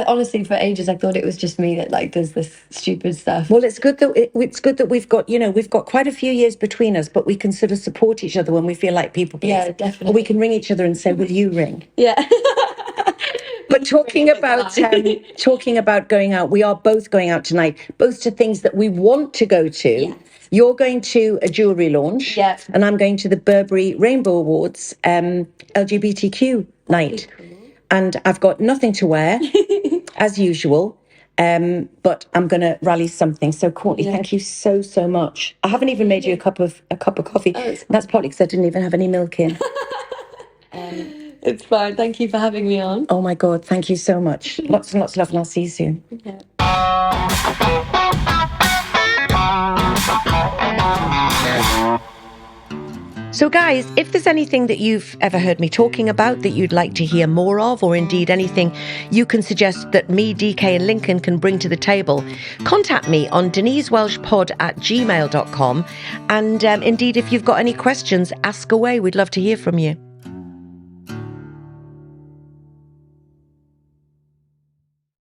honestly, for ages, I thought it was just me that like does this stupid stuff. Well, it's good that we've got quite a few years between us, but we can sort of support each other when we feel like people please. Yeah, definitely. Or we can ring each other and say, will you ring? Yeah. But talking about going out, we are both going out tonight, both to things that we want to go to. Yes. You're going to a jewellery launch, and I'm going to the Burberry Rainbow Awards LGBTQ night. Cool. And I've got nothing to wear, as usual, but I'm going to rally something. So, Courtney, thank you so, so much. I haven't even made you a cup of coffee. Oh, that's partly because I didn't even have any milk in. It's fine. Thank you for having me on. Oh, my God. Thank you so much. Lots and lots of love, and I'll see you soon. Yeah. So, guys, if there's anything that you've ever heard me talking about that you'd like to hear more of, or indeed anything you can suggest that me, DK and Lincoln can bring to the table, contact me on denisewelchpod@gmail.com. And indeed, if you've got any questions, ask away. We'd love to hear from you.